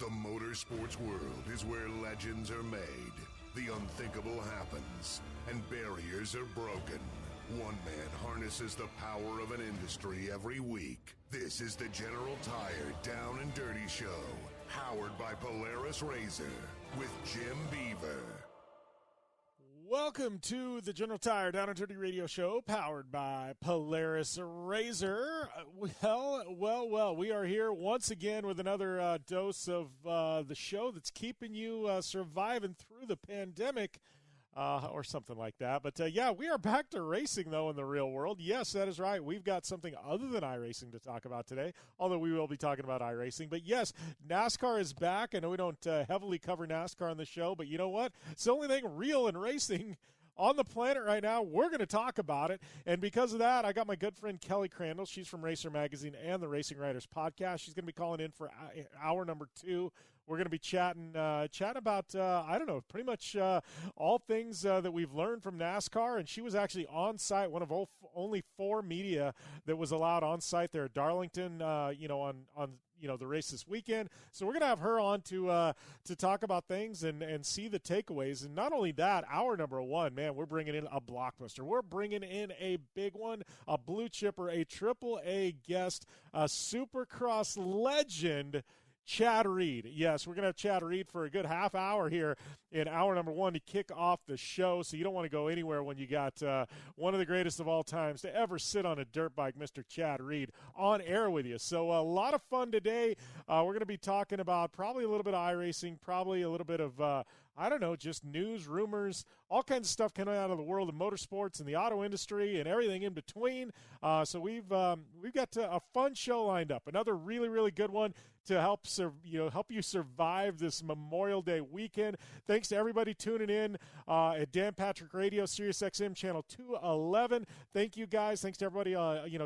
The motorsports world is where legends are made, the unthinkable happens, and barriers are broken. One man harnesses the power of an industry every week. This is the General Tire Down and Dirty Show, powered by Polaris RZR, with Jim Beaver. Welcome to the General Tire Down and Dirty Radio Show, powered by Polaris RZR. Well, we are here once again with another dose of the show that's keeping you surviving through the pandemic. Or something like that. But, yeah, we are back to racing, though, in the real world. Yes, that is right. We've got something other than iRacing to talk about today, although we will be talking about iRacing. But, yes, NASCAR is back. I know we don't heavily cover NASCAR on the show, but you know what? It's the only thing real in racing on the planet right now. We're going to talk about it. And because of that, I got my good friend Kelly Crandall. She's from Racer Magazine and the Racing Writers Podcast. She's going to be calling in for hour number 2. We're going to be chatting about, pretty much all things that we've learned from NASCAR. And she was actually on site, one of only 4 media that was allowed on site there at Darlington, on the race this weekend. So we're going to have her on to talk about things and see the takeaways. And not only that, hour number 1, man, we're bringing in a blockbuster. We're bringing in a big one, a blue chipper, a AAA guest, a Supercross legend, Chad Reed. Yes, we're going to have Chad Reed for a good half hour here in hour number 1 to kick off the show, so you don't want to go anywhere when you got one of the greatest of all times to ever sit on a dirt bike, Mr. Chad Reed, on air with you. So a lot of fun today. We're going to be talking about probably a little bit of iRacing, probably a little bit of just news, rumors, all kinds of stuff coming out of the world of motorsports and the auto industry and everything in between. So we've got a fun show lined up. Another really, really good one to help you survive this Memorial Day weekend. Thanks to everybody tuning in at Dan Patrick Radio, Sirius XM channel 211. Thank you guys. Thanks to everybody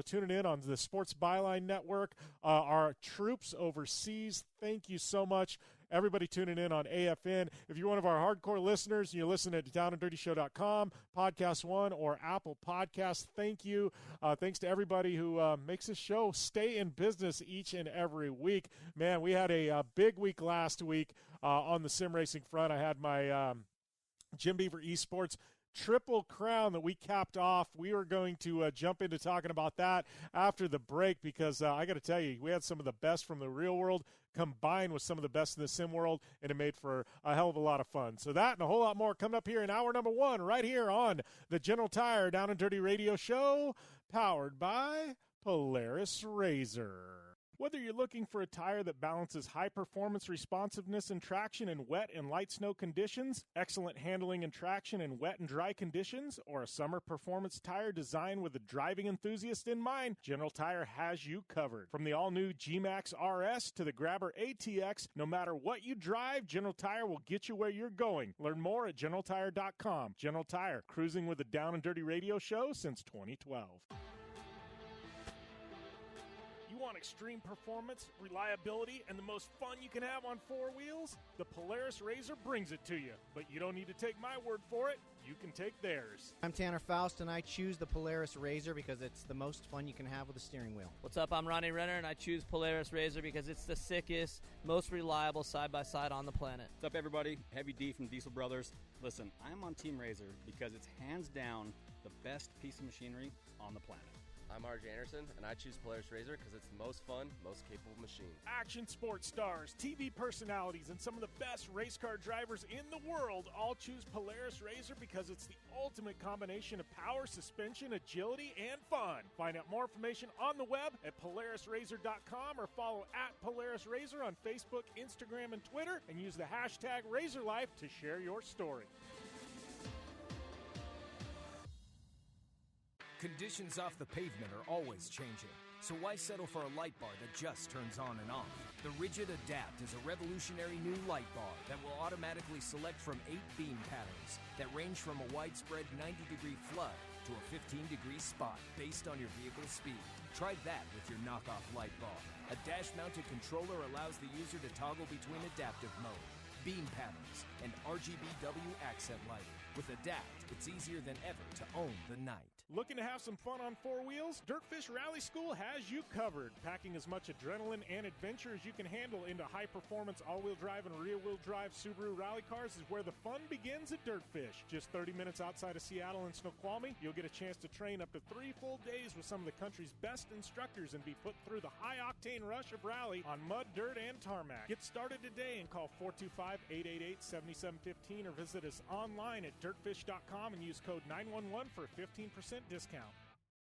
tuning in on the Sports Byline Network. Our troops overseas, thank you so much. Everybody tuning in on AFN. If you're one of our hardcore listeners and you listen at downanddirtyshow.com, Podcast One, or Apple Podcasts, thank you. Thanks to everybody who makes this show stay in business each and every week. Man, we had a big week last week on the sim racing front. I had my Jim Beaver Esports Triple Crown that we capped off. We are going to jump into talking about that after the break because I got to tell you, we had some of the best from the real world combined with some of the best in the sim world, and it made for a hell of a lot of fun. So that and a whole lot more coming up here in hour number 1 right here on the General Tire Down and Dirty Radio Show, powered by Polaris RZR. Whether you're looking for a tire that balances high-performance responsiveness and traction in wet and light snow conditions, excellent handling and traction in wet and dry conditions, or a summer performance tire designed with the driving enthusiast in mind, General Tire has you covered. From the all-new G-Max RS to the Grabber ATX, no matter what you drive, General Tire will get you where you're going. Learn more at GeneralTire.com. General Tire, cruising with the Down and Dirty Radio Show since 2012. You want extreme performance, reliability, and the most fun you can have on 4 wheels? The Polaris RZR brings it to you. But you don't need to take my word for it. You can take theirs. I'm Tanner Faust, and I choose the Polaris RZR because it's the most fun you can have with a steering wheel. What's up? I'm Ronnie Renner, and I choose Polaris RZR because it's the sickest, most reliable side-by-side on the planet. What's up, everybody? Heavy D from Diesel Brothers. Listen, I'm on Team RZR because it's hands down the best piece of machinery on the planet. I'm RJ Anderson, and I choose Polaris RZR because it's the most fun, most capable machine. Action sports stars, TV personalities, and some of the best race car drivers in the world all choose Polaris RZR because it's the ultimate combination of power, suspension, agility, and fun. Find out more information on the web at PolarisRZR.com or follow at Polaris RZR on Facebook, Instagram, and Twitter, and use the hashtag RZRLife to share your story. Conditions off the pavement are always changing, so why settle for a light bar that just turns on and off? The Rigid Adapt is a revolutionary new light bar that will automatically select from 8 beam patterns that range from a widespread 90-degree flood to a 15-degree spot based on your vehicle's speed. Try that with your knockoff light bar. A dash-mounted controller allows the user to toggle between adaptive mode, beam patterns, and RGBW accent lighting. With Adapt, it's easier than ever to own the night. Looking to have some fun on four wheels? Dirtfish Rally School has you covered. Packing as much adrenaline and adventure as you can handle into high-performance all-wheel drive and rear-wheel drive Subaru rally cars is where the fun begins at Dirtfish. Just 30 minutes outside of Seattle and Snoqualmie, you'll get a chance to train up to 3 full days with some of the country's best instructors and be put through the high-octane rush of rally on mud, dirt, and tarmac. Get started today and call 425-888-7715 or visit us online at dirtfish.com and use code 911 for a 15% discount.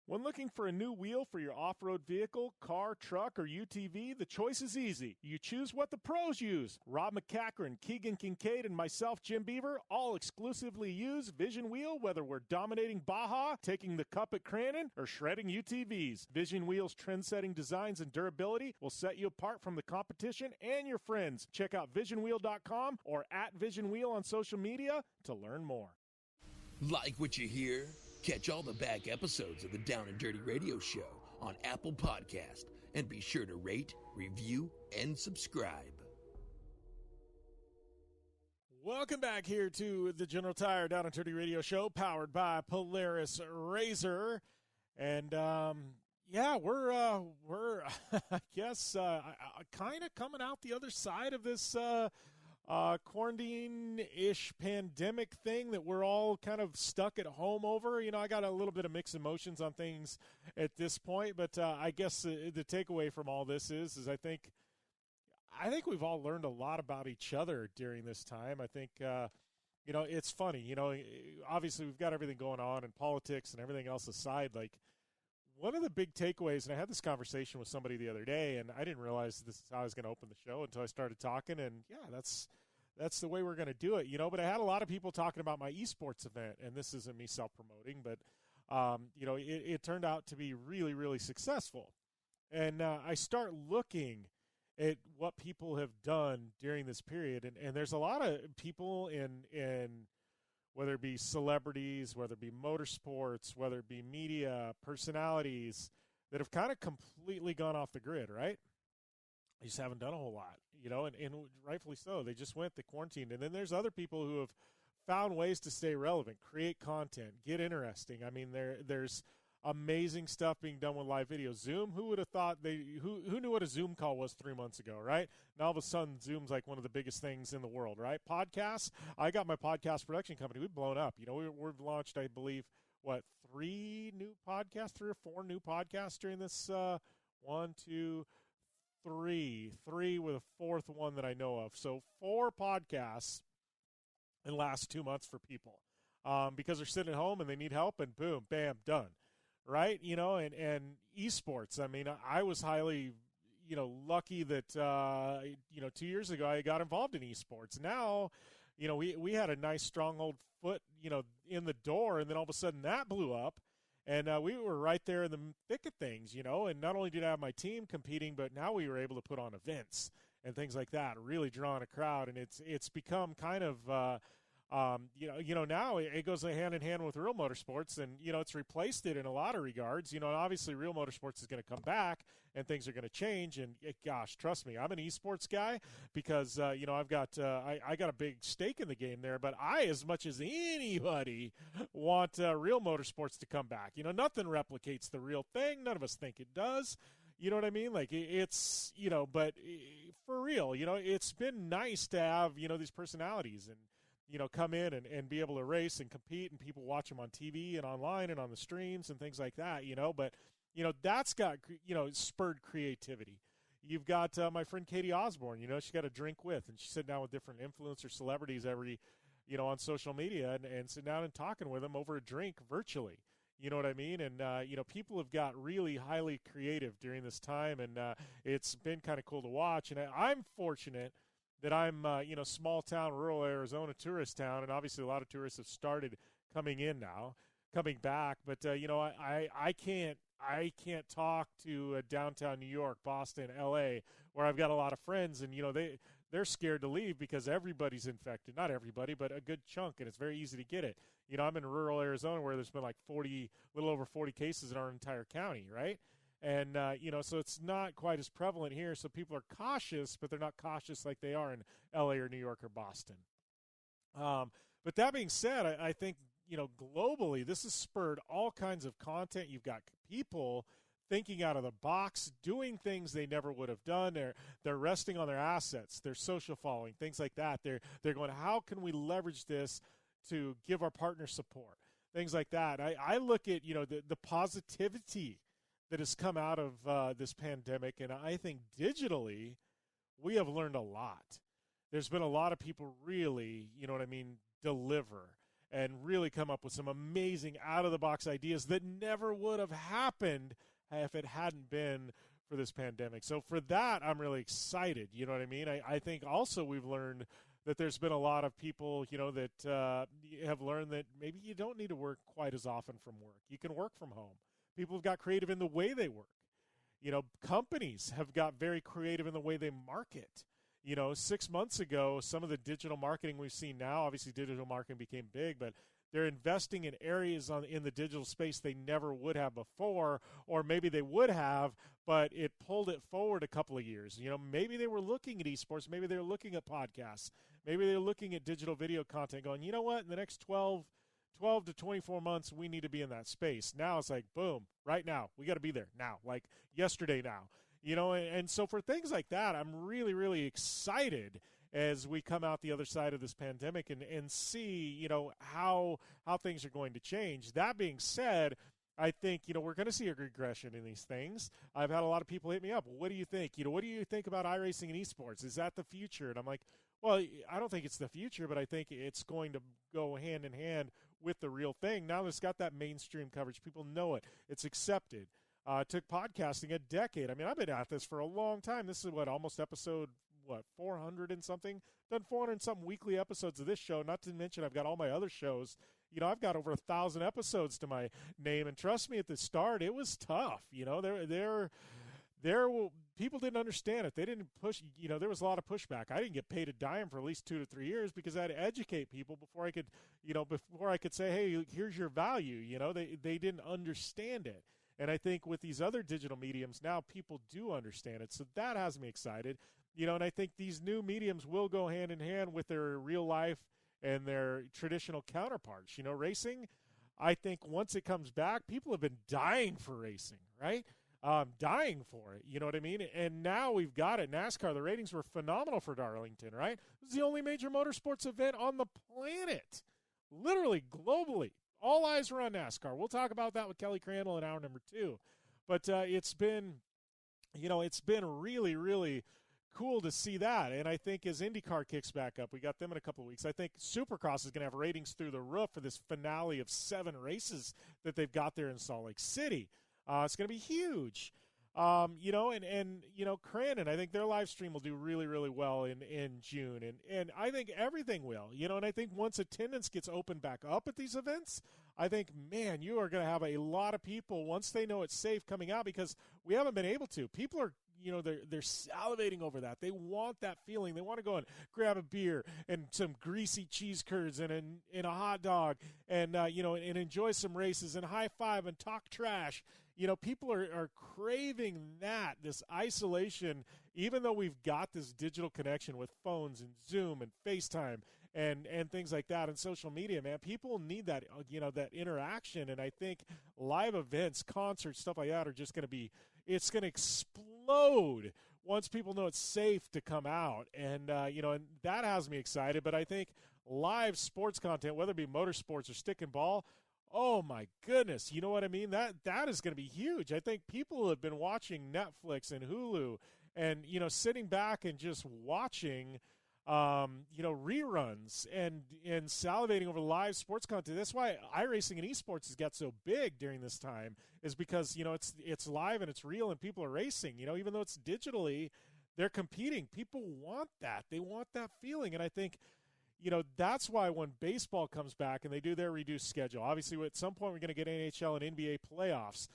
When looking for a new wheel for your off-road vehicle, car, truck, or UTV, the choice is easy. You choose what the pros use. Rob McCachran, Keegan Kincaid, and myself, Jim Beaver, all exclusively use Vision Wheel, whether we're dominating Baja, taking the cup at Crandall, or shredding UTVs. Vision Wheel's trend-setting designs and durability will set you apart from the competition and your friends. Check out visionwheel.com or at Vision Wheel on social media to learn more. Like what you hear? Catch all the back episodes of the Down and Dirty Radio Show on Apple Podcast and be sure to rate, review, and subscribe. Welcome back here to the General Tire Down and Dirty Radio Show, powered by Polaris RZR, and we're I guess kind of coming out the other side of this quarantine-ish pandemic thing that we're all kind of stuck at home over. You know, I got a little bit of mixed emotions on things at this point, but I guess the takeaway from all this is I think we've all learned a lot about each other during this time. I think, it's funny. You know, obviously we've got everything going on in politics and everything else aside. Like, one of the big takeaways, and I had this conversation with somebody the other day, and I didn't realize this is how I was going to open the show until I started talking, and yeah, that's the way we're going to do it, you know. But I had a lot of people talking about my esports event, and this isn't me self-promoting, but, it turned out to be really, really successful. And I start looking at what people have done during this period, and there's a lot of people in whether it be celebrities, whether it be motorsports, whether it be media, personalities, that have kind of completely gone off the grid, right? They just haven't done a whole lot, you know, and rightfully so. They just went, they quarantined. And then there's other people who have found ways to stay relevant, create content, get interesting. I mean, there's amazing stuff being done with live video. Zoom, who would have thought who knew what a Zoom call was 3 months ago, right? Now all of a sudden Zoom's like one of the biggest things in the world, right? Podcasts. I got my podcast production company. We've blown up. You know, we've launched, I believe, 3 or 4 new podcasts during this 1, 2, 3 with a 4th one that I know of. So 4 podcasts in the last 2 months for people because they're sitting at home and they need help, and boom, bam, done. Right, you know, and esports. I mean, I was highly, lucky that 2 years ago I got involved in esports. Now, we had a nice stronghold foot, in the door, and then all of a sudden that blew up, and we were right there in the thick of things, and not only did I have my team competing, but now we were able to put on events and things like that, really drawing a crowd, and it's become kind of. Now it goes hand in hand with real motorsports, and, it's replaced it in a lot of regards, and obviously real motorsports is going to come back and things are going to change. And gosh, trust me, I'm an esports guy because, I've got, I got a big stake in the game there, but I, as much as anybody, want real motorsports to come back. Nothing replicates the real thing. None of us think it does. You know what I mean? Like, it's, but for real, it's been nice to have, these personalities and, come in and be able to race and compete, and people watch them on TV and online and on the streams and things like that, but, that's got, spurred creativity. You've got my friend Katie Osborne, she got a drink with, and she's sitting down with different influencer celebrities every, on social media and sitting down and talking with them over a drink virtually. You know what I mean? And, people have got really highly creative during this time, and it's been kind of cool to watch. And I'm fortunate that I'm, small town, rural Arizona tourist town, and obviously a lot of tourists have started coming back. But, I can't talk to downtown New York, Boston, L.A., where I've got a lot of friends, and, they're scared to leave because everybody's infected. Not everybody, but a good chunk, and it's very easy to get it. I'm in rural Arizona where there's been like a little over 40 cases in our entire county, right? And, so it's not quite as prevalent here. So people are cautious, but they're not cautious like they are in L.A. or New York or Boston. But that being said, I think, globally, this has spurred all kinds of content. You've got people thinking out of the box, doing things they never would have done. They're resting on their assets, their social following, things like that. They're going, how can we leverage this to give our partners support? Things like that. I look at, the positivity that has come out of this pandemic, and I think digitally we have learned a lot. There's been a lot of people really, deliver and really come up with some amazing out-of-the-box ideas that never would have happened if it hadn't been for this pandemic. So for that, I'm really excited. You know what I mean? I think also we've learned that there's been a lot of people, that have learned that maybe you don't need to work quite as often from work. You can work from home. People have got creative in the way they work. Companies have got very creative in the way they market. 6 months ago, some of the digital marketing we've seen now, obviously digital marketing became big, but they're investing in areas in the digital space they never would have before, or maybe they would have, but it pulled it forward a couple of years. Maybe they were looking at esports, maybe they were looking at podcasts, maybe they were looking at digital video content going, you know what, in the next 12 to 24 months, we need to be in that space. Now it's like, boom, right now, we got to be there now, like yesterday now. And so for things like that, I'm really, really excited as we come out the other side of this pandemic and see, how things are going to change. That being said, I think, we're going to see a regression in these things. I've had a lot of people hit me up. What do you think? What do you think about iRacing and esports? Is that the future? And I'm like, well, I don't think it's the future, but I think it's going to go hand in hand with the real thing. Now it's got that mainstream coverage. People know it. It's accepted. Took podcasting a decade. I mean, I've been at this for a long time. This is almost episode 400 and something. Done 400 and something weekly episodes of this show. Not to mention I've got all my other shows. I've got over 1,000 episodes to my name, and trust me, at the start it was tough. There people didn't understand it. They didn't push. There was a lot of pushback. I didn't get paid a dime for at least 2 to 3 years because I had to educate people before I could say, hey, here's your value. They didn't understand it. And I think with these other digital mediums now, people do understand it. So that has me excited. And I think these new mediums will go hand in hand with their real life and their traditional counterparts. Racing, I think once it comes back, people have been dying for racing, right? Dying for it. You know what I mean? And now we've got it. NASCAR, the ratings were phenomenal for Darlington, right? It was the only major motorsports event on the planet, literally globally. All eyes were on NASCAR. We'll talk about that with Kelly Crandall in hour number 2. But it's been really, really cool to see that. And I think as IndyCar kicks back up, we got them in a couple of weeks, I think Supercross is going to have ratings through the roof for this finale of 7 races that they've got there in Salt Lake City. It's going to be huge. Crandall, I think their live stream will do really, really well in June. And I think everything will, and I think once attendance gets opened back up at these events, I think, man, you are going to have a lot of people once they know it's safe coming out because we haven't been able to. People are, they're salivating over that. They want that feeling. They want to go and grab a beer and some greasy cheese curds and a hot dog and enjoy some races and high five and talk trash. People are craving this isolation, even though we've got this digital connection with phones and Zoom and FaceTime and things like that and social media, man. People need that, that interaction. And I think live events, concerts, stuff like that are just going to it's going to explode once people know it's safe to come out. And, and that has me excited. But I think live sports content, whether it be motorsports or stick and ball, oh, my goodness. You know what I mean? That is going to be huge. I think people have been watching Netflix and Hulu and, sitting back and just watching, reruns and salivating over live sports content. That's why iRacing and esports has got so big during this time is because, it's live and it's real and people are racing. Even though it's digitally, they're competing. People want that. They want that feeling. And I think, that's why when baseball comes back and they do their reduced schedule, obviously at some point we're going to get NHL and NBA playoffs,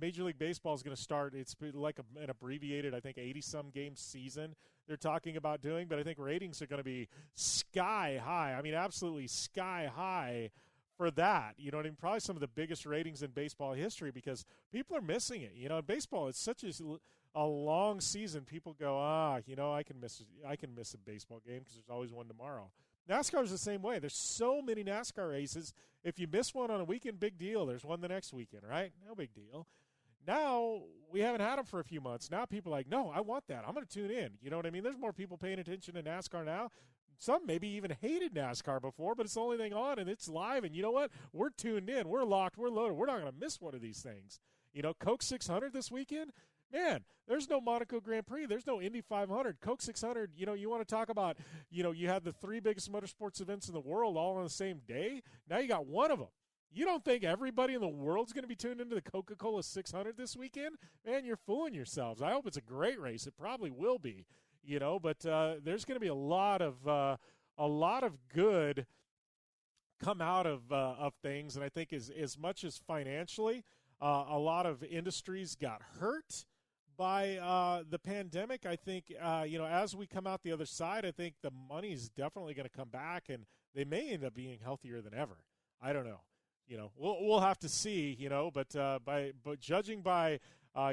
Major League Baseball is going to start. It's like an abbreviated, I think, 80-some game season they're talking about doing, but I think ratings are going to be sky high. I mean, absolutely sky high for that. Probably some of the biggest ratings in baseball history because people are missing it. In baseball, it's such a long season. People go, I can miss a baseball game because there's always one tomorrow. NASCAR's the same way. There's so many NASCAR races. If you miss one on a weekend, big deal. There's one the next weekend, right? No big deal. Now, we haven't had them for a few months. Now people are like, no, I want that. I'm going to tune in. You know what I mean? There's more people paying attention to NASCAR now. Some maybe even hated NASCAR before, but it's the only thing on, and it's live. And you know what? We're tuned in. We're locked. We're loaded. We're not going to miss one of these things. You know, Coke 600 this weekend? Man, there's no Monaco Grand Prix. There's no Indy 500. Coke 600, you know, you want to talk about, you know, you had the 3 biggest motorsports events in the world all on the same day. Now you got one of them. You don't think everybody in the world's going to be tuned into the Coca-Cola 600 this weekend? Man, you're fooling yourselves. I hope it's a great race. It probably will be, you know, but there's going to be a lot of good come out of things, and I think as much as financially, a lot of industries got hurt by the pandemic. I think, you know, as we come out the other side, I think the money's definitely going to come back, and they may end up being healthier than ever. I don't know. You know, we'll have to see, you know, but judging by,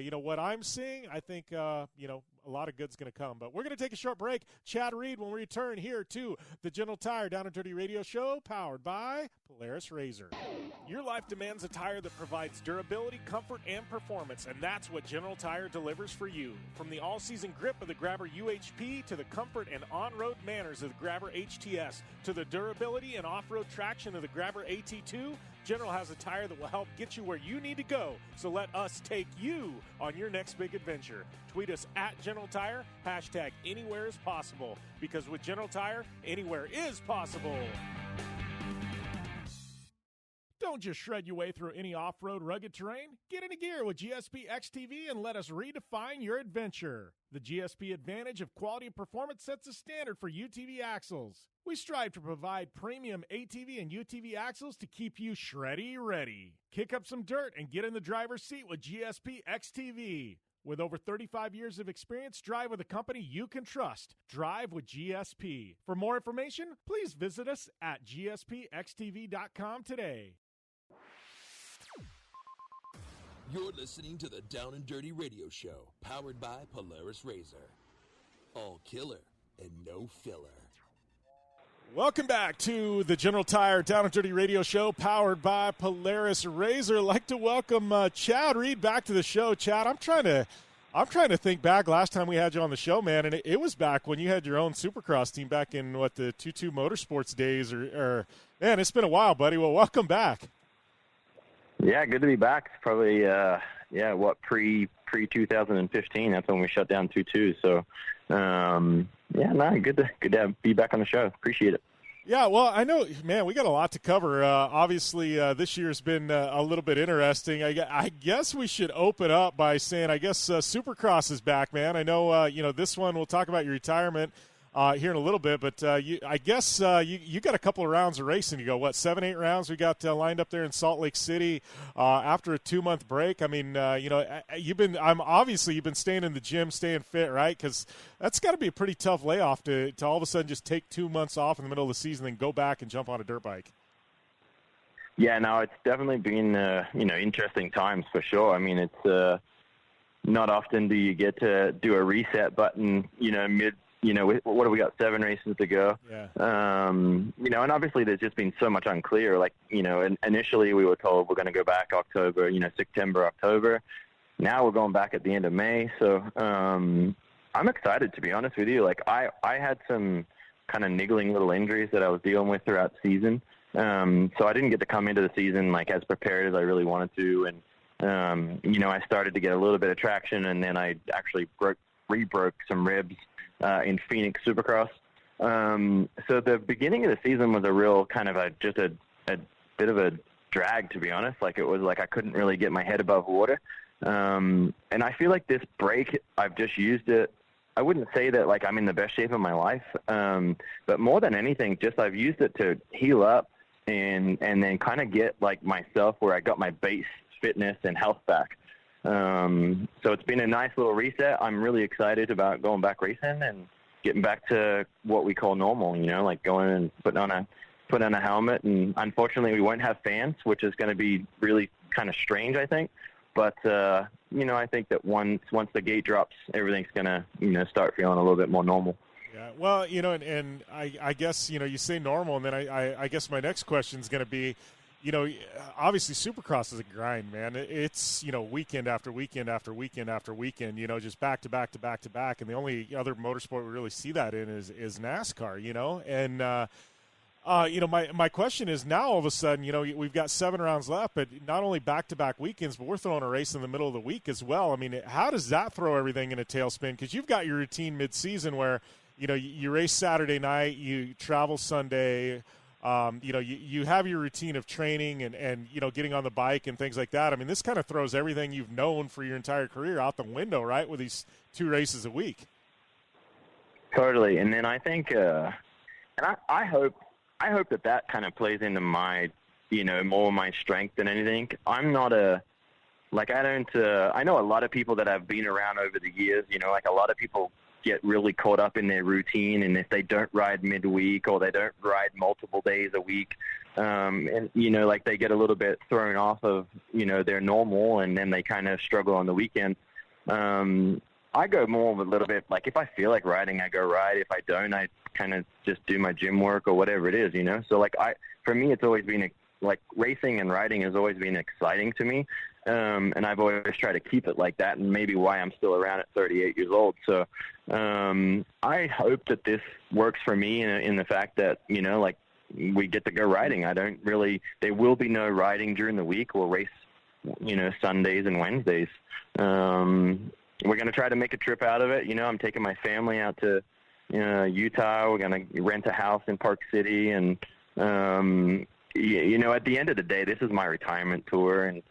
you know, what I'm seeing, I think, you know, a lot of good's going to come. But we're going to take a short break. Chad Reed when we return here to the General Tire Down and Dirty Radio Show, powered by Polaris RZR. Your life demands a tire that provides durability, comfort, and performance, and that's what General Tire delivers for you. From the all-season grip of the Grabber UHP to the comfort and on-road manners of the Grabber HTS to the durability and off-road traction of the Grabber AT2, General has a tire that will help get you where you need to go. So let us take you on your next big adventure. Tweet us at General Tire, hashtag anywhere is possible. Because with General Tire, anywhere is possible. Don't just shred your way through any off-road rugged terrain. Get into gear with GSP XTV and let us redefine your adventure. The GSP advantage of quality and performance sets a standard for UTV axles. We strive to provide premium ATV and UTV axles to keep you shreddy ready. Kick up some dirt and get in the driver's seat with GSP XTV. With over 35 years of experience, drive with a company you can trust. Drive with GSP. For more information, please visit us at gspxtv.com today. You're listening to the Down and Dirty Radio Show, powered by Polaris RZR. All killer and no filler. Welcome back to the General Tire Down and Dirty Radio Show, powered by Polaris RZR. I'd like to welcome Chad Reed back to the show. Chad, I'm trying to think back last time we had you on the show, man, and it was back when you had your own Supercross team back in, the 2-2 Motorsports days, or man, it's been a while, buddy. Well, welcome back. Yeah, good to be back. It's probably, pre-2015. That's when we shut down 2-2. So, good to be back on the show. Appreciate it. Yeah, well, I know, man, we got a lot to cover. Obviously, this year's been a little bit interesting. I guess we should open up by saying, Supercross is back, man. I know, this one, we'll talk about your retirement here in a little bit, but you got a couple of rounds of racing to go. 7-8 rounds we got lined up there in Salt Lake City after a 2-month break. I mean, you've been staying in the gym, staying fit, right? Because that's got to be a pretty tough layoff to all of a sudden just take 2 months off in the middle of the season and go back and jump on a dirt bike. Yeah, no, it's definitely been interesting times for sure. I mean, it's not often do you get to do a reset button, mid. What have we got? 7 races to go. Yeah. And obviously there's just been so much unclear. Initially we were told we're going to go back October, September, October. Now we're going back at the end of May. So I'm excited, to be honest with you. I had some kind of niggling little injuries that I was dealing with throughout the season. So I didn't get to come into the season as prepared as I really wanted to. And, I started to get a little bit of traction, and then I actually re-broke some ribs in Phoenix Supercross. So the beginning of the season was a real kind of a bit of a drag, to be honest. It was I couldn't really get my head above water. And I feel like this break, I've just used it. I wouldn't say that I'm in the best shape of my life. But more than anything, just I've used it to heal up and then kind of get myself where I got my base fitness and health back. So it's been a nice little reset. I'm really excited about going back racing and getting back to what we call normal, going and putting on a helmet. And unfortunately we won't have fans, which is going to be really kind of strange, I think. But, I think that once the gate drops, everything's going to, start feeling a little bit more normal. Yeah, Well, and I guess, you say normal, and then I guess my next question is going to be, obviously Supercross is a grind, man. It's, weekend after weekend after weekend after weekend, just back to back to back to back. And the only other motorsport we really see that in is NASCAR, And, my question is now all of a sudden, we've got 7 rounds left, but not only back-to-back weekends, but we're throwing a race in the middle of the week as well. I mean, how does that throw everything in a tailspin? Because you've got your routine mid-season where, you race Saturday night, you travel Sunday, you have your routine of training and getting on the bike and things like that. I mean, this kind of throws everything you've known for your entire career out the window, right, with these 2 races a week. Totally. And then I think, and I hope that kind of plays into my, more my strength than anything. I'm not I know a lot of people that have been around over the years, a lot of people get really caught up in their routine, and if they don't ride midweek or they don't ride multiple days a week, and, they get a little bit thrown off of, their normal, and then they kind of struggle on the weekend. I go more of a little bit, like if I feel like riding, I go ride. If I don't, I kind of just do my gym work or whatever it is, So for me, it's always been racing and riding has always been exciting to me. And I've always tried to keep it like that, and maybe why I'm still around at 38 years old. So I hope that this works for me in the fact that, we get to go riding. There will be no riding during the week. We'll race, Sundays and Wednesdays. We're going to try to make a trip out of it. I'm taking my family out to Utah. We're going to rent a house in Park City. And, at the end of the day, this is my retirement tour. And,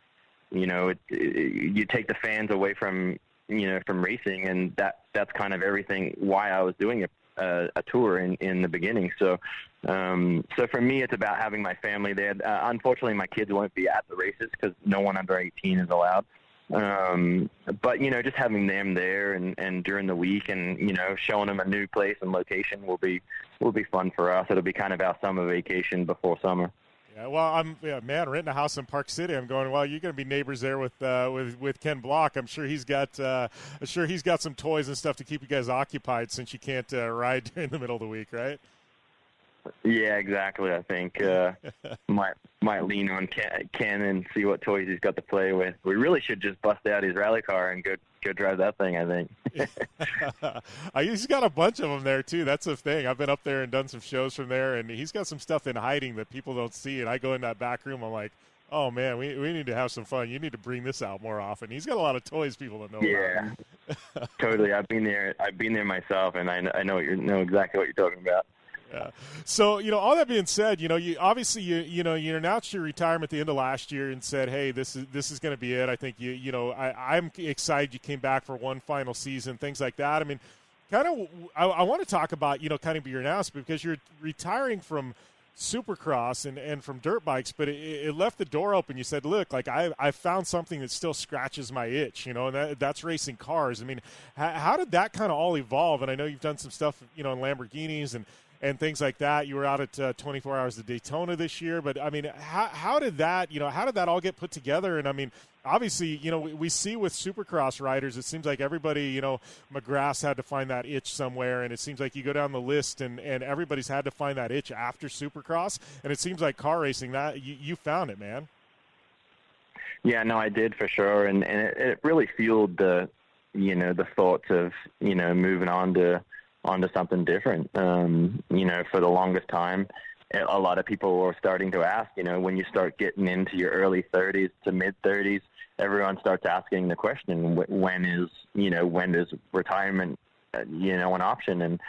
you take the fans away from racing. And that's kind of everything why I was doing a tour in the beginning. So for me, it's about having my family there. Unfortunately, my kids won't be at the races because no one under 18 is allowed. But just having them there and during the week and showing them a new place and location will be fun for us. It'll be kind of our summer vacation before summer. Yeah, well, renting a house in Park City. I'm going, well, you're going to be neighbors there with Ken Block. I'm sure he's got some toys and stuff to keep you guys occupied since you can't ride in the middle of the week, right? Yeah, exactly. I think might lean on Ken and see what toys he's got to play with. We really should just bust out his rally car and go drive that thing, I think. He's got a bunch of them there, too. That's the thing. I've been up there and done some shows from there, and he's got some stuff in hiding that people don't see. And I go in that back room, I'm like, oh, man, we need to have some fun. You need to bring this out more often. He's got a lot of toys people don't know about. Yeah, totally. I've been there myself, and I know exactly what you're talking about. Yeah. So, all that being said, you obviously you announced your retirement at the end of last year and said, hey, this is going to be it. I think I'm excited you came back for one final season, things like that. I mean, I want to talk about, kind of your announcement because you're retiring from Supercross and from dirt bikes, but it left the door open. You said, look, I found something that still scratches my itch, and that's racing cars. I mean, how did that kind of all evolve? And I know you've done some stuff, in Lamborghinis and things like that. You were out at 24 Hours of Daytona this year, but I mean, how did that all get put together? And I mean, obviously, we see with Supercross riders, it seems like everybody, McGrath's had to find that itch somewhere, and it seems like you go down the list and everybody's had to find that itch after Supercross, and it seems like car racing, that you found it, man. Yeah, no, I did for sure, and it really fueled the thoughts of, moving on to something different. For the longest time, a lot of people were starting to ask, when you start getting into your early 30s to mid 30s, everyone starts asking the question, when is retirement, an option? And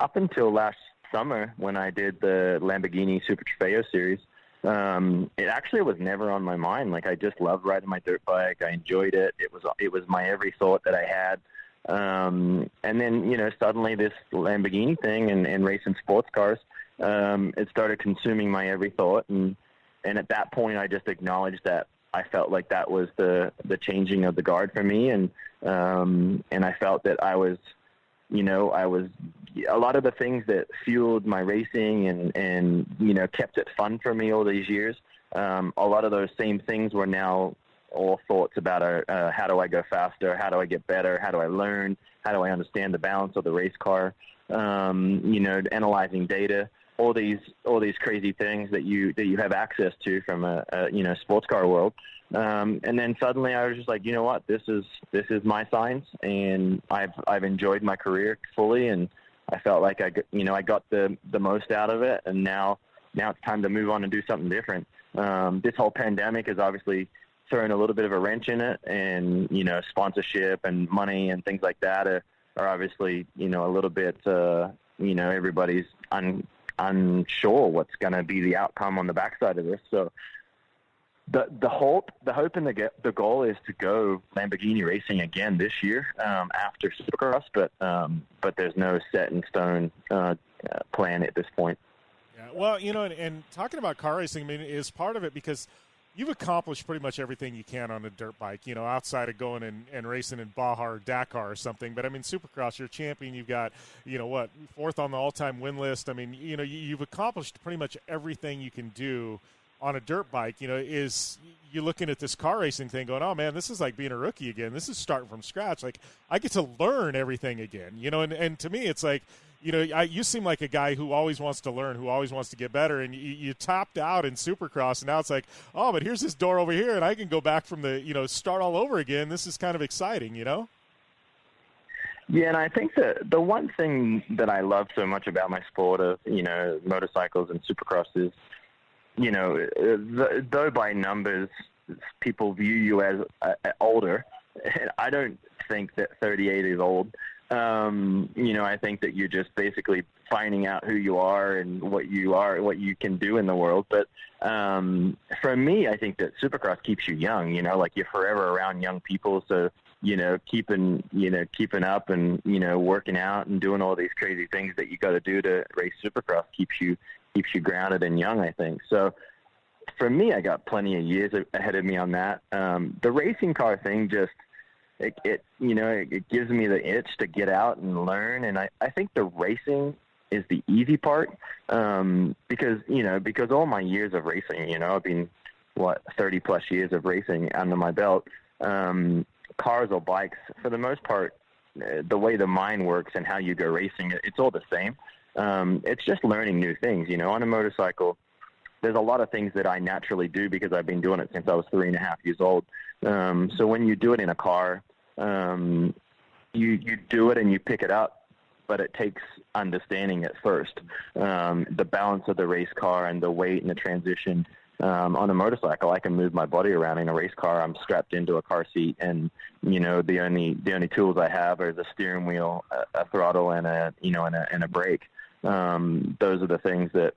up until last summer, when I did the Lamborghini Super Trofeo series, it actually was never on my mind. Like, I just loved riding my dirt bike. I enjoyed it. It was my every thought that I had. And then, suddenly this Lamborghini thing and racing sports cars, it started consuming my every thought. And at that point, I just acknowledged that I felt like that was the changing of the guard for me. And I felt that I was a lot of the things that fueled my racing and kept it fun for me all these years. A lot of those same things were now all thoughts about how do I go faster, how do I get better, how do I learn, how do I understand the balance of the race car, analyzing data, all these crazy things that you have access to from a sports car world. And then suddenly I was just like, you know what, this is my science, and I've enjoyed my career fully, and I felt like I got the most out of it, and now it's time to move on and do something different. This whole pandemic has obviously thrown a little bit of a wrench in it, and sponsorship and money and things like that are obviously a little bit everybody's unsure what's going to be the outcome on the backside of this. So the hope and the goal is to go Lamborghini racing again this year after Supercross, but there's no set in stone plan at this point. Yeah, well, and talking about car racing, I mean, is part of it because you've accomplished pretty much everything you can on a dirt bike, outside of going and racing in Baja or Dakar or something. But, I mean, Supercross, you're a champion. You've got, fourth on the all-time win list. I mean, you've accomplished pretty much everything you can do on a dirt bike. Is you're looking at this car racing thing going, oh, man, this is like being a rookie again. This is starting from scratch. Like, I get to learn everything again, and to me it's like, you seem like a guy who always wants to learn, who always wants to get better, and you topped out in Supercross, and now it's like, oh, but here's this door over here, and I can go back from the, start all over again. This is kind of exciting, Yeah, and I think that the one thing that I love so much about my sport of, motorcycles and Supercross is, though by numbers people view you as older, I don't think that 38 is old. I think that you're just basically finding out who you are and what you can do in the world. But for me, I think that Supercross keeps you young, like you're forever around young people. So, keeping up and, working out and doing all these crazy things that you got to do to race Supercross keeps you grounded and young, I think. So for me, I got plenty of years ahead of me on that. The racing car thing just, it gives me the itch to get out and learn. And I think the racing is the easy part, because all my years of racing, I've been, 30 plus years of racing under my belt. Cars or bikes, for the most part, the way the mind works and how you go racing, it's all the same. It's just learning new things, on a motorcycle. There's a lot of things that I naturally do because I've been doing it since I was 3.5 years old. So when you do it in a car, you do it and you pick it up, but it takes understanding at first. The balance of the race car and the weight and the transition. On a motorcycle, I can move my body around. In a race car, I'm strapped into a car seat, and the only tools I have are the steering wheel, a throttle, and a brake. Those are the things that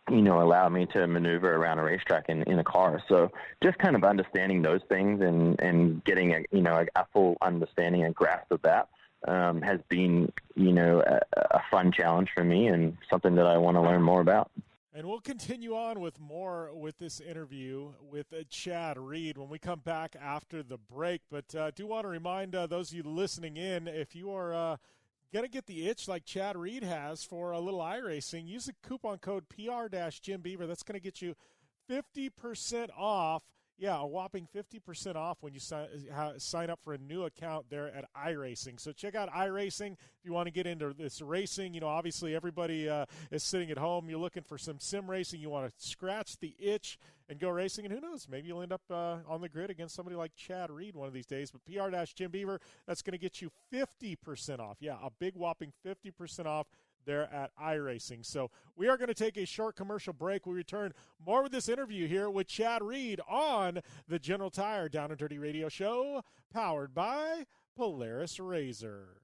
allow me to maneuver around a racetrack in a car. So just kind of understanding those things and getting a full understanding and grasp of that has been a fun challenge for me and something that I want to learn more about. And we'll continue on with more with this interview with Chad Reed when we come back after the break. But I do want to remind those of you listening in, if you are going to get the itch like Chad Reed has for a little iRacing, use the coupon code PR-Jim Beaver. That's going to get you 50% off. Yeah, a whopping 50% off when you sign up for a new account there at iRacing. So check out iRacing if you want to get into this racing. Obviously everybody is sitting at home. You're looking for some sim racing. You want to scratch the itch and go racing. And who knows, maybe you'll end up on the grid against somebody like Chad Reed one of these days. But PR-Jim Beaver, that's going to get you 50% off. Yeah, a big whopping 50% off there at iRacing. So we are going to take a short commercial break. We return more with this interview here with Chad Reed on the General Tire Down and Dirty Radio Show, powered by Polaris RZR.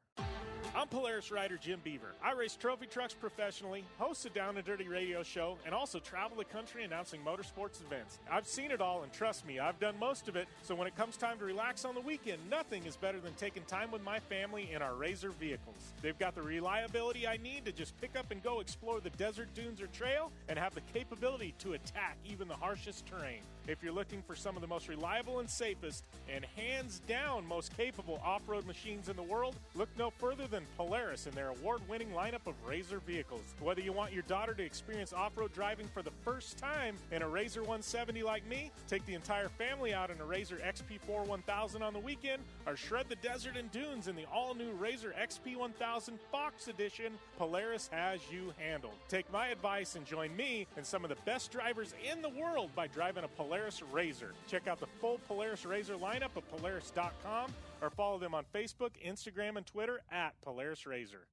I'm Polaris rider Jim Beaver. I race trophy trucks professionally, host a Down and Dirty radio show, and also travel the country announcing motorsports events. I've seen it all, and trust me, I've done most of it, so when it comes time to relax on the weekend, nothing is better than taking time with my family in our RZR vehicles. They've got the reliability I need to just pick up and go explore the desert, dunes, or trail, and have the capability to attack even the harshest terrain. If you're looking for some of the most reliable and safest, and hands down most capable off-road machines in the world, look no further than than Polaris and their award-winning lineup of RZR vehicles. Whether you want your daughter to experience off-road driving for the first time in a RZR 170 like me, take the entire family out in a RZR XP4 1000 on the weekend, or shred the desert and dunes in the all-new RZR XP 1000 Fox Edition, Polaris has you handled. Take my advice and join me and some of the best drivers in the world by driving a Polaris RZR. Check out the full Polaris RZR lineup at Polaris.com or follow them on Facebook, Instagram, and Twitter at Polaris RZR.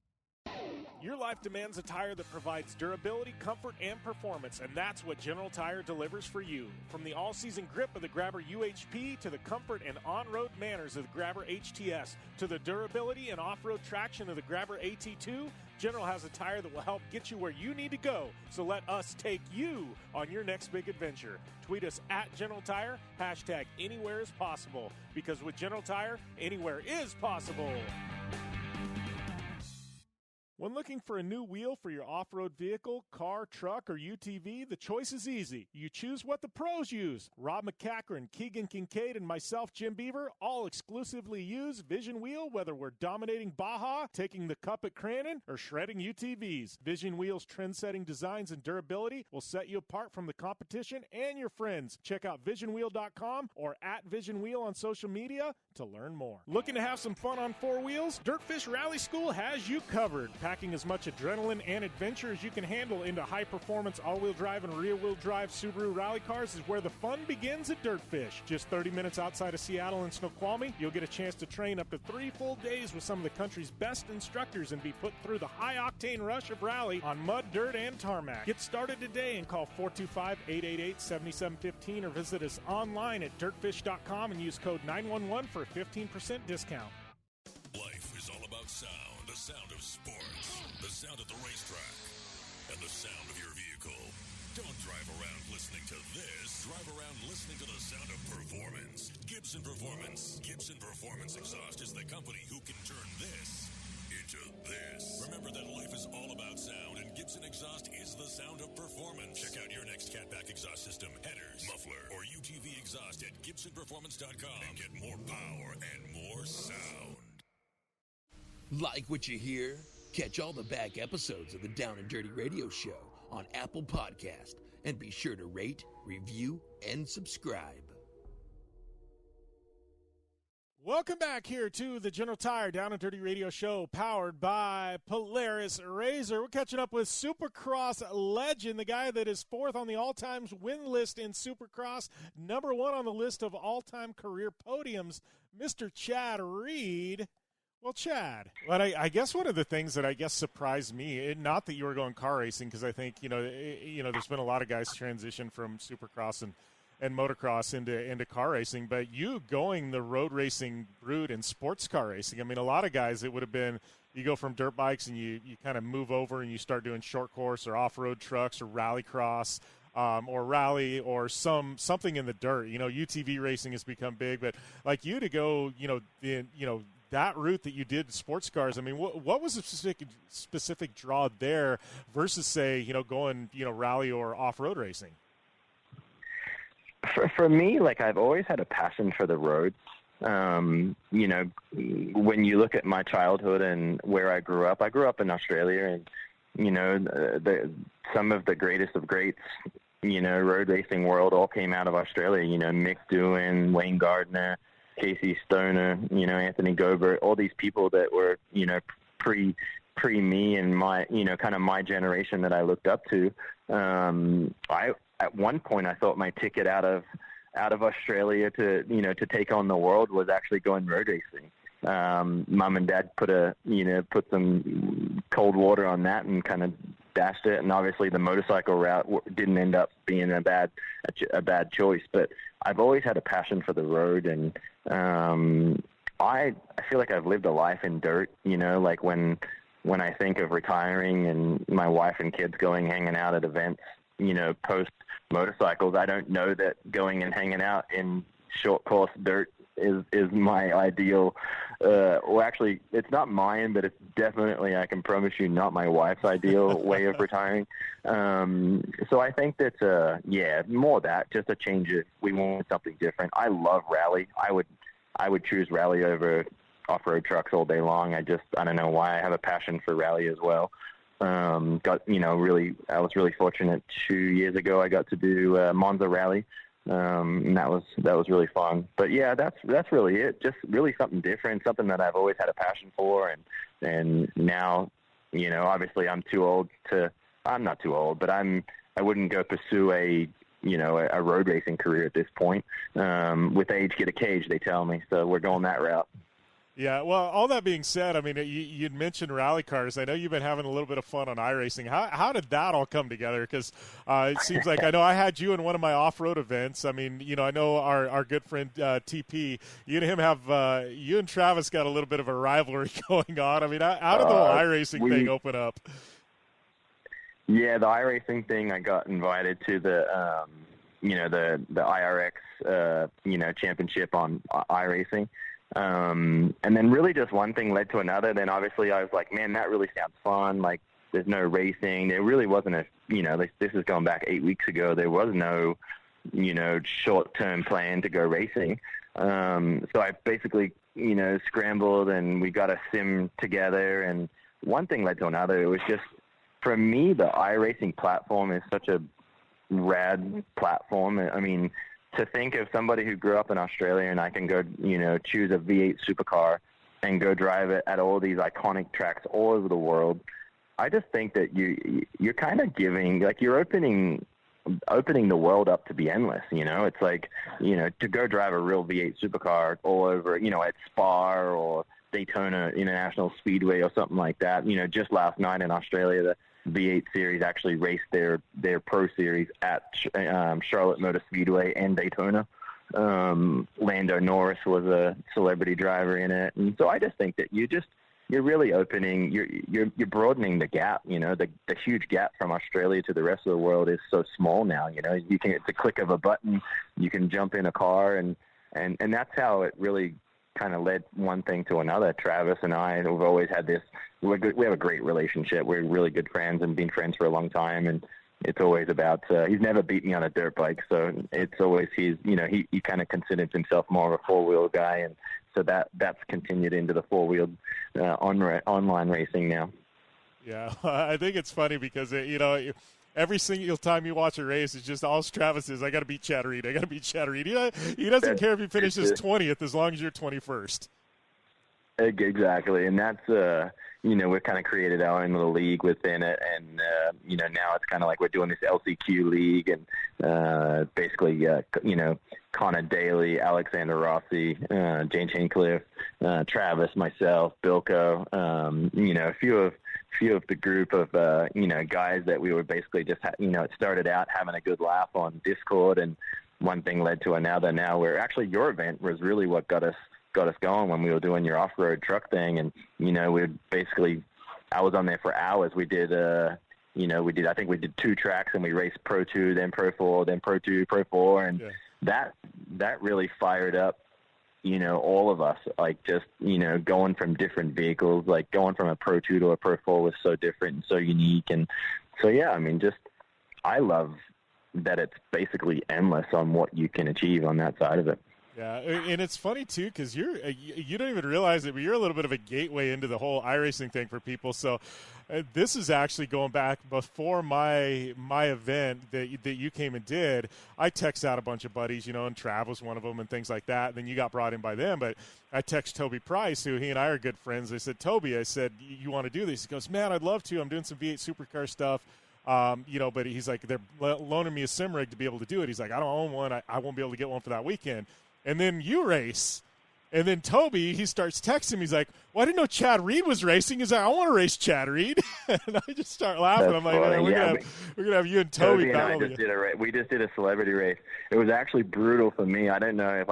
Your life demands a tire that provides durability, comfort, and performance, and that's what General Tire delivers for you. From the all-season grip of the Grabber UHP to the comfort and on-road manners of the Grabber HTS to the durability and off-road traction of the Grabber AT2, General has a tire that will help get you where you need to go. So let us take you on your next big adventure. Tweet us at General Tire, hashtag anywhere is possible, because with General Tire, anywhere is possible. When looking for a new wheel for your off-road vehicle, car, truck, or UTV, the choice is easy. You choose what the pros use. Rob McCachran, Keegan Kincaid, and myself, Jim Beaver, all exclusively use Vision Wheel, whether we're dominating Baja, taking the cup at Crandall, or shredding UTVs. Vision Wheel's trend-setting designs and durability will set you apart from the competition and your friends. Check out visionwheel.com or at Vision Wheel on social media to learn more. Looking to have some fun on four wheels? Dirtfish Rally School has you covered. Packing as much adrenaline and adventure as you can handle into high-performance all-wheel drive and rear-wheel drive Subaru rally cars is where the fun begins at Dirtfish. Just 30 minutes outside of Seattle and Snoqualmie, you'll get a chance to train up to 3 full days with some of the country's best instructors and be put through the high-octane rush of rally on mud, dirt, and tarmac. Get started today and call 425-888-7715 or visit us online at dirtfish.com and use code 911 for a 15% discount. Life is all about sound. The sound of sports, the sound of the racetrack, and the sound of your vehicle. Don't drive around listening to this. Drive around listening to the sound of performance. Gibson Performance. Gibson Performance Exhaust is the company who can turn this into this. Remember that life is all about sound, and Gibson Exhaust is the sound of performance. Check out your next catback exhaust system, headers, muffler, or UTV exhaust at GibsonPerformance.com and get more power and more sound. Like what you hear? Catch all the back episodes of the Down and Dirty Radio Show on Apple Podcast, and be sure to rate, review, and subscribe. Welcome back here to the General Tire Down and Dirty Radio Show, powered by Polaris RZR. We're catching up with Supercross legend, the guy that is 4th on the all-time win list in Supercross, number 1 on the list of all-time career podiums, Mr. Chad Reed. Well, Chad, but I guess one of the things that I guess surprised me, not that you were going car racing, because I think there's been a lot of guys transition from Supercross and motocross into car racing, but you going the road racing route and sports car racing. I mean, a lot of guys, it would have been you go from dirt bikes and you kind of move over and you start doing short course or off-road trucks or rally cross. Or rally or something in the dirt. UTV racing has become big, but like you to go, that route that you did sports cars. I mean, what was the specific draw there versus say, going, rally or off-road racing? For me, like I've always had a passion for the road. When you look at my childhood and where I grew up in Australia, and some of the greatest of greats, road racing world all came out of Australia. Mick Doohan, Wayne Gardner, Casey Stoner, Anthony Gobert, all these people that were, pre me and my, kind of my generation that I looked up to. At one point I thought my ticket out of Australia to take on the world was actually going road racing. Mom and Dad put some cold water on that and kind of dashed it. And obviously the motorcycle route didn't end up being a bad choice, but I've always had a passion for the road. And, I feel like I've lived a life in dirt, like when I think of retiring and my wife and kids hanging out at events, post motorcycles, I don't know that going and hanging out in short course dirt is my ideal, well, actually, it's not mine, but it's definitely, I can promise you, not my wife's ideal way of retiring. So I think that, more that, just a change. We want something different. I love rally. I would choose rally over off-road trucks all day long. I don't know why. I have a passion for rally as well. I was really fortunate 2 years ago. I got to do Monza Rally, and that was really fun. But yeah, that's really it. Just really something different, something that I've always had a passion for, and now, obviously I'm not too old, but I wouldn't go pursue a road racing career at this point. With age, get a cage, they tell me. So we're going that route. Yeah, well, all that being said, I mean, you'd mentioned rally cars. I know you've been having a little bit of fun on iRacing. How did that all come together? Because it seems like I know I had you in one of my off-road events. I mean, I know our good friend TP, you and him you and Travis got a little bit of a rivalry going on. I mean, how did the whole iRacing thing open up? Yeah, the iRacing thing, I got invited to the IRX, championship on iRacing. And then really just one thing led to another. Then obviously I was like, man, that really sounds fun. Like, there's no racing. There really wasn't this is going back 8 weeks ago. There was no, short-term plan to go racing. So I basically, scrambled, and we got a sim together, and one thing led to another. It was just, for me, the iRacing platform is such a rad platform. I mean, to think of somebody who grew up in Australia, and I can go, choose a V8 supercar and go drive it at all these iconic tracks all over the world. I just think that you're kind of giving, like, you're opening the world up to be endless. It's like, to go drive a real V8 supercar all over, at Spa or Daytona International Speedway or something like that. Just last night in Australia, the V8 series actually raced their pro series at Charlotte Motor Speedway and Daytona. Lando Norris was a celebrity driver in it, and so I just think that you're really opening, you're broadening the gap. The huge gap from Australia to the rest of the world is so small now. It's a click of a button, you can jump in a car, and that's how it really kind of led one thing to another. Travis and I have always had this. We have a great relationship. We're really good friends and been friends for a long time. And it's always about. He's never beat me on a dirt bike, so it's always he kind of considers himself more of a four-wheel guy, and so that's continued into the four-wheeled online racing now. Yeah, I think it's funny because every single time you watch a race, it's just all Travis is, I got to beat Chad Reed. I got to beat Chad Reed. He doesn't care if he finishes 20th as long as you're 21st. Exactly, and that's we've kind of created our own little league within it, and now it's kind of like we're doing this LCQ league, and basically Connor Daly, Alexander Rossi, Jane Hinchcliffe, Travis, myself, Bilko, a few of the group of guys that we were basically just it started out having a good laugh on Discord, and one thing led to another. Now we're actually, your event was really what got us going when we were doing your off-road truck thing, and I was on there for hours. We did I think we did 2 tracks, and we raced Pro 2, then Pro 4, then Pro 2, Pro 4, and that really fired up all of us, like, just going from different vehicles, like going from a Pro 2 to a Pro 4 was so different and so unique. And so I love that it's basically endless on what you can achieve on that side of it. Yeah, and it's funny, too, because you don't even realize it, but you're a little bit of a gateway into the whole iRacing thing for people. So this is actually going back before my event that you came and did. I text out a bunch of buddies, and Trav was one of them and things like that. And then you got brought in by them. But I text Toby Price, who he and I are good friends. I said, Toby, you want to do this? He goes, man, I'd love to. I'm doing some V8 supercar stuff. But he's like, they're loaning me a sim rig to be able to do it. He's like, I don't own one. I won't be able to get one for that weekend. And then you race. And then Toby, he starts texting me. He's like, well, I didn't know Chad Reed was racing. He's like, I want to race Chad Reed. And I just start laughing. I'm like, we're going to have you and Toby battle. We just did a celebrity race. It was actually brutal for me. I don't know if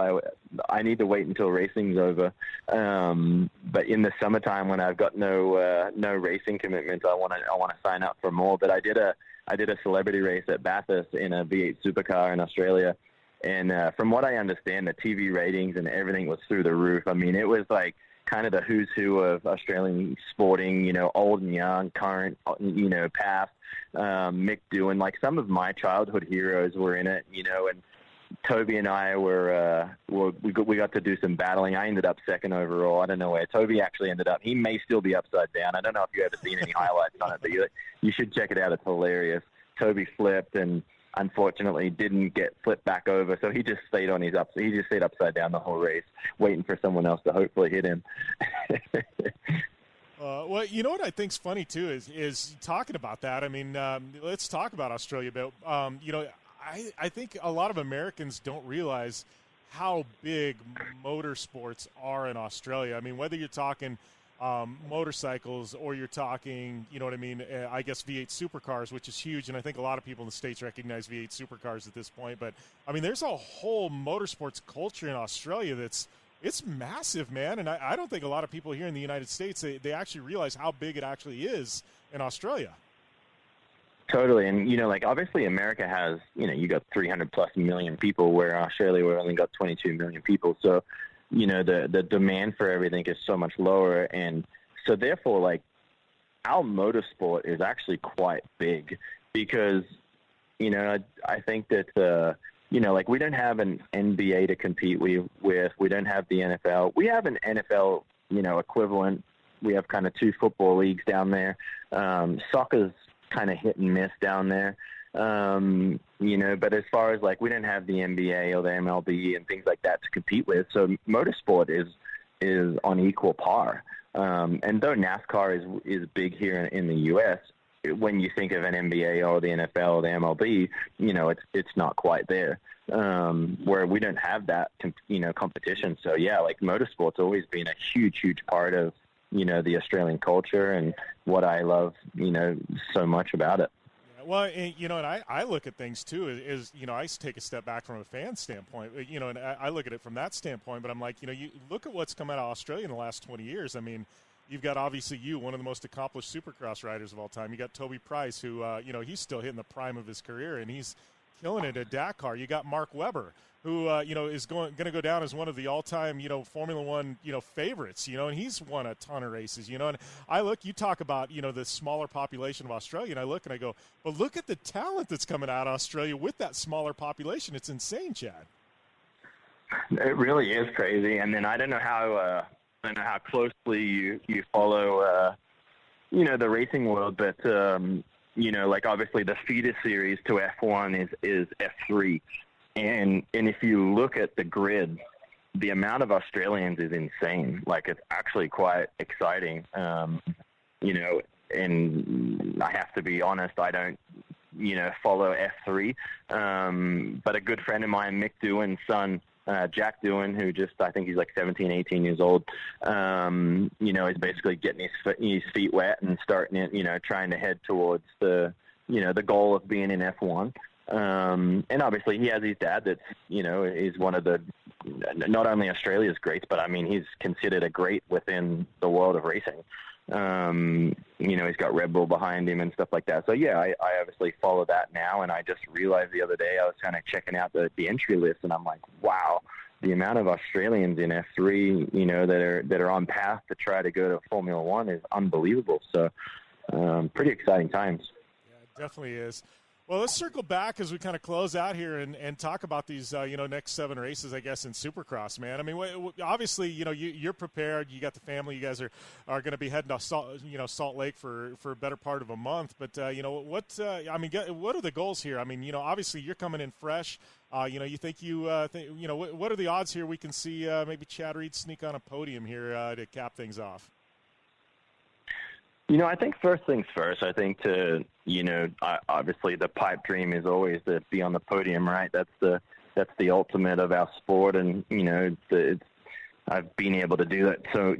I need to wait until racing's over. But in the summertime when I've got no racing commitments, I want to sign up for more. But I did a celebrity race at Bathurst in a V8 supercar in Australia. And from what I understand, the TV ratings and everything was through the roof. I mean, it was like kind of the who's who of Australian sporting, old and young, current, past. Mick Doohan, like some of my childhood heroes were in it, and Toby and I we got to do some battling. I ended up second overall. I don't know where Toby actually ended up. He may still be upside down. I don't know if you've ever seen any highlights on it, but you should check it out. It's hilarious. Toby flipped and unfortunately didn't get flipped back over, so he just stayed upside down the whole race, waiting for someone else to hopefully hit him. Well, you know what I think's funny too is talking about that. I mean, let's talk about Australia a bit. I think a lot of Americans don't realize how big motorsports are in Australia. I mean, whether you're talking motorcycles or you're talking, you know what I mean, I guess V8 supercars, which is huge, and I think a lot of people in the States recognize V8 supercars at this point. But, I mean, there's a whole motorsports culture in Australia it's massive, man, and I don't think a lot of people here in the United States, they actually realize how big it actually is in Australia. Totally, and obviously America has, you got 300 plus million people, where Australia we've only got 22 million people. So, the demand for everything is so much lower, and so therefore, our motorsport is actually quite big because, I think that we don't have an NBA to compete with. We don't have the NFL. We have an NFL, equivalent. We have kind of 2 football leagues down there. Soccer's kind of hit and miss down there, but as far as we don't have the NBA or the MLB and things like that to compete with. So motorsport is on equal par. And though NASCAR is big here in the U.S., when you think of an NBA or the NFL or the MLB, it's not quite there, where we don't have that, competition. So yeah, motorsport's always been a huge, huge part of, the Australian culture and what I love, so much about it. Well, and I look at things too. I take a step back from a fan standpoint. And I look at it from that standpoint. But I'm like, you look at what's come out of Australia in the last 20 years. I mean, you've got obviously one of the most accomplished Supercross riders of all time. You got Toby Price, who he's still hitting the prime of his career, and he's killing it at Dakar. You got Mark Webber, who is going to go down as one of the all-time Formula One favorites. And he's won a ton of races. And you talk about the smaller population of Australia, and I look and I go, but look at the talent that's coming out of Australia with that smaller population. It's insane, Chad. It really is crazy. And then I don't know how closely you follow the racing world, but obviously the feeder series to F1 is F3. And if you look at the grid, the amount of Australians is insane. It's actually quite exciting. And I have to be honest, I don't, follow F3. But a good friend of mine, Mick Doohan's son, Jack Doohan, who I think he's 17, 18 years old, is basically getting his feet wet and starting it, trying to head towards the goal of being in F1. And obviously he has his dad that's, is one of the, not only Australia's greats, but I mean, he's considered a great within the world of racing. He's got Red Bull behind him and stuff like that. So yeah, I obviously follow that now. And I just realized the other day I was kind of checking out the entry list, and I'm like, wow, the amount of Australians in F3, that are on path to try to go to Formula One is unbelievable. So, pretty exciting times. Yeah, it definitely is. Well, let's circle back as we kind of close out here and talk about these, next 7 races, I guess, in Supercross, man. I mean, obviously, you're prepared. You got the family. You guys are going to be heading to Salt Lake for a better part of a month. But, what are the goals here? I mean, obviously you're coming in fresh. You think what are the odds here we can see maybe Chad Reed sneak on a podium here to cap things off? I think first things first. I think obviously the pipe dream is always to be on the podium, right? That's the ultimate of our sport, and I've been able to do that. So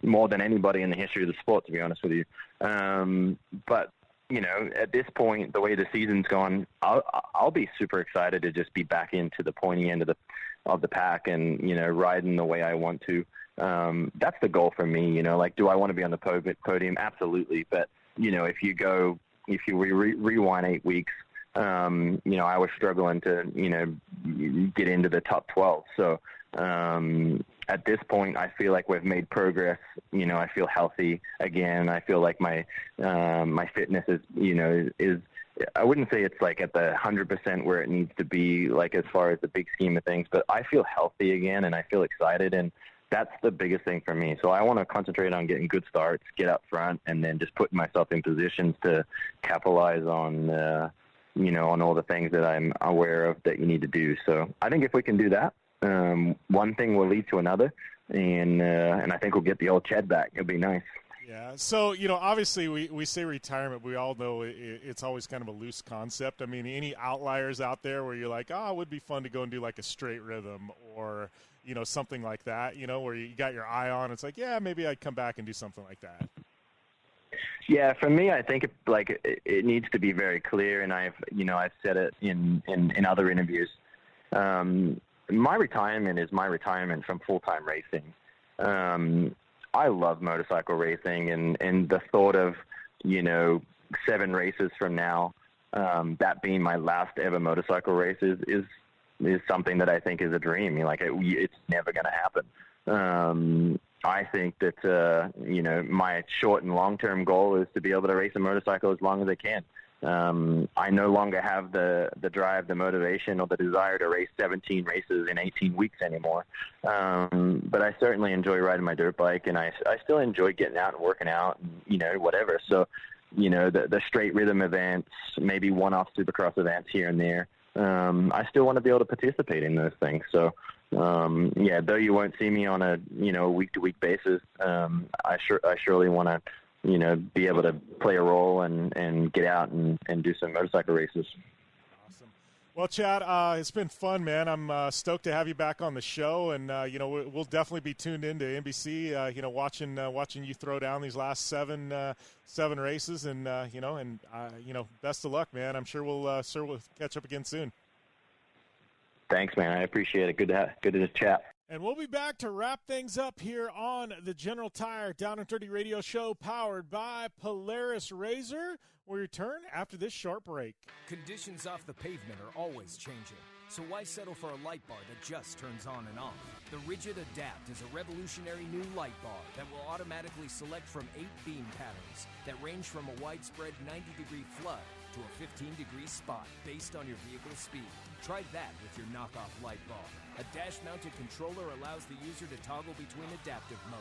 more than anybody in the history of the sport, to be honest with you. But at this point, the way the season's gone, I'll be super excited to just be back into the pointy end of the pack and riding the way I want to. That's the goal for me, do I want to be on the podium? Absolutely. But, if you rewind 8 weeks, I was struggling to, get into the top 12. So, at this point, I feel like we've made progress. I feel healthy again. I feel like my fitness is I wouldn't say it's like at the 100% where it needs to be, like as far as the big scheme of things, but I feel healthy again and I feel excited, and that's the biggest thing for me. So I want to concentrate on getting good starts, get up front, and then just putting myself in positions to capitalize on, on all the things that I'm aware of that you need to do. So I think if we can do that, one thing will lead to another, and I think we'll get the old Chad back. It'll be nice. Yeah, so, obviously we say retirement. We all know it's always kind of a loose concept. I mean, any outliers out there where you're like, it would be fun to go and do like a straight rhythm or, something like that, where you got your eye on. It's like, yeah, maybe I'd come back and do something like that. Yeah, for me, I think it needs to be very clear, and I've said it in other interviews. My retirement is my retirement from full-time racing. I love motorcycle racing, and the thought of, 7 races from now, that being my last ever motorcycle race is something that I think is a dream. It's never going to happen. I think that, my short and long-term goal is to be able to race a motorcycle as long as I can. I no longer have the drive, the motivation, or the desire to race 17 races in 18 weeks anymore. But I certainly enjoy riding my dirt bike, and I still enjoy getting out and working out and, whatever. So, the straight rhythm events, maybe one-off Supercross events here and there, I still want to be able to participate in those things. So, though you won't see me on a, week-to-week basis, I surely want to, be able to play a role and get out and do some motorcycle races. Awesome. Well, Chad, it's been fun, man. I'm stoked to have you back on the show, and we'll definitely be tuned into NBC. Watching you throw down these last seven races, and best of luck, man. I'm sure we'll catch up again soon. Thanks, man. I appreciate it. Good to chat. And we'll be back to wrap things up here on the General Tire Down and Dirty Radio Show, powered by Polaris RZR. We'll return after this short break. Conditions off the pavement are always changing, so why settle for a light bar that just turns on and off? The Rigid Adapt is a revolutionary new light bar that will automatically select from 8 beam patterns that range from a widespread 90-degree flood to a 15-degree spot based on your vehicle's speed. Try that with your knockoff light bar. A dash-mounted controller allows the user to toggle between adaptive mode,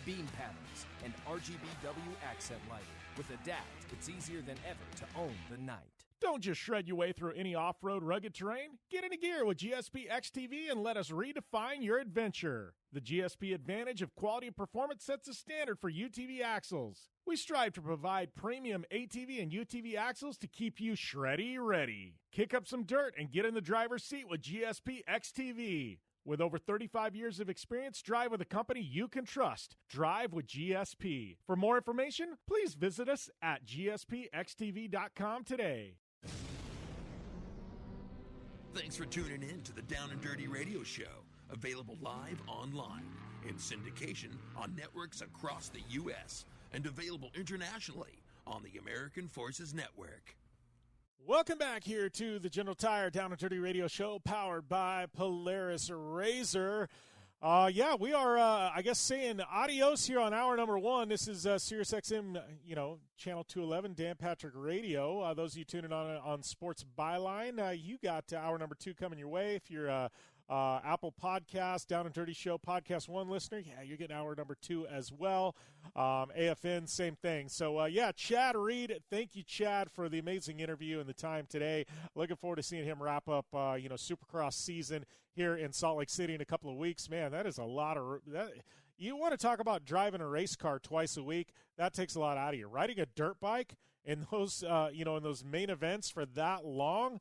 beam patterns, and RGBW accent lighting. With Adapt, it's easier than ever to own the night. Don't just shred your way through any off-road rugged terrain. Get into gear with GSP XTV and let us redefine your adventure. The GSP Advantage of quality and performance sets a standard for UTV axles. We strive to provide premium ATV and UTV axles to keep you shreddy ready. Kick up some dirt and get in the driver's seat with GSP XTV. With over 35 years of experience, drive with a company you can trust. Drive with GSP. For more information, please visit us at gspxtv.com today. Thanks for tuning in to the Down and Dirty Radio Show, available live online, in syndication on networks across the U.S., and available internationally on the American Forces Network. Welcome back here to the General Tire Down and Dirty Radio Show, powered by Polaris RZR. We are, saying adios here on hour number 1. This is Sirius XM, Channel 211, Dan Patrick Radio. Those of you tuning on Sports Byline, you got hour number 2 coming your way. If you're Apple Podcast, Down and Dirty Show Podcast 1 listener, you're getting hour number 2 as well. AFN, same thing. So, Chad Reed, thank you, Chad, for the amazing interview and the time today. Looking forward to seeing him wrap up, Supercross season here in Salt Lake City in a couple of weeks. Man, that is a lot of that. You want to talk about driving a race car twice a week? That takes a lot out of you. Riding a dirt bike in those, in those main events for that long,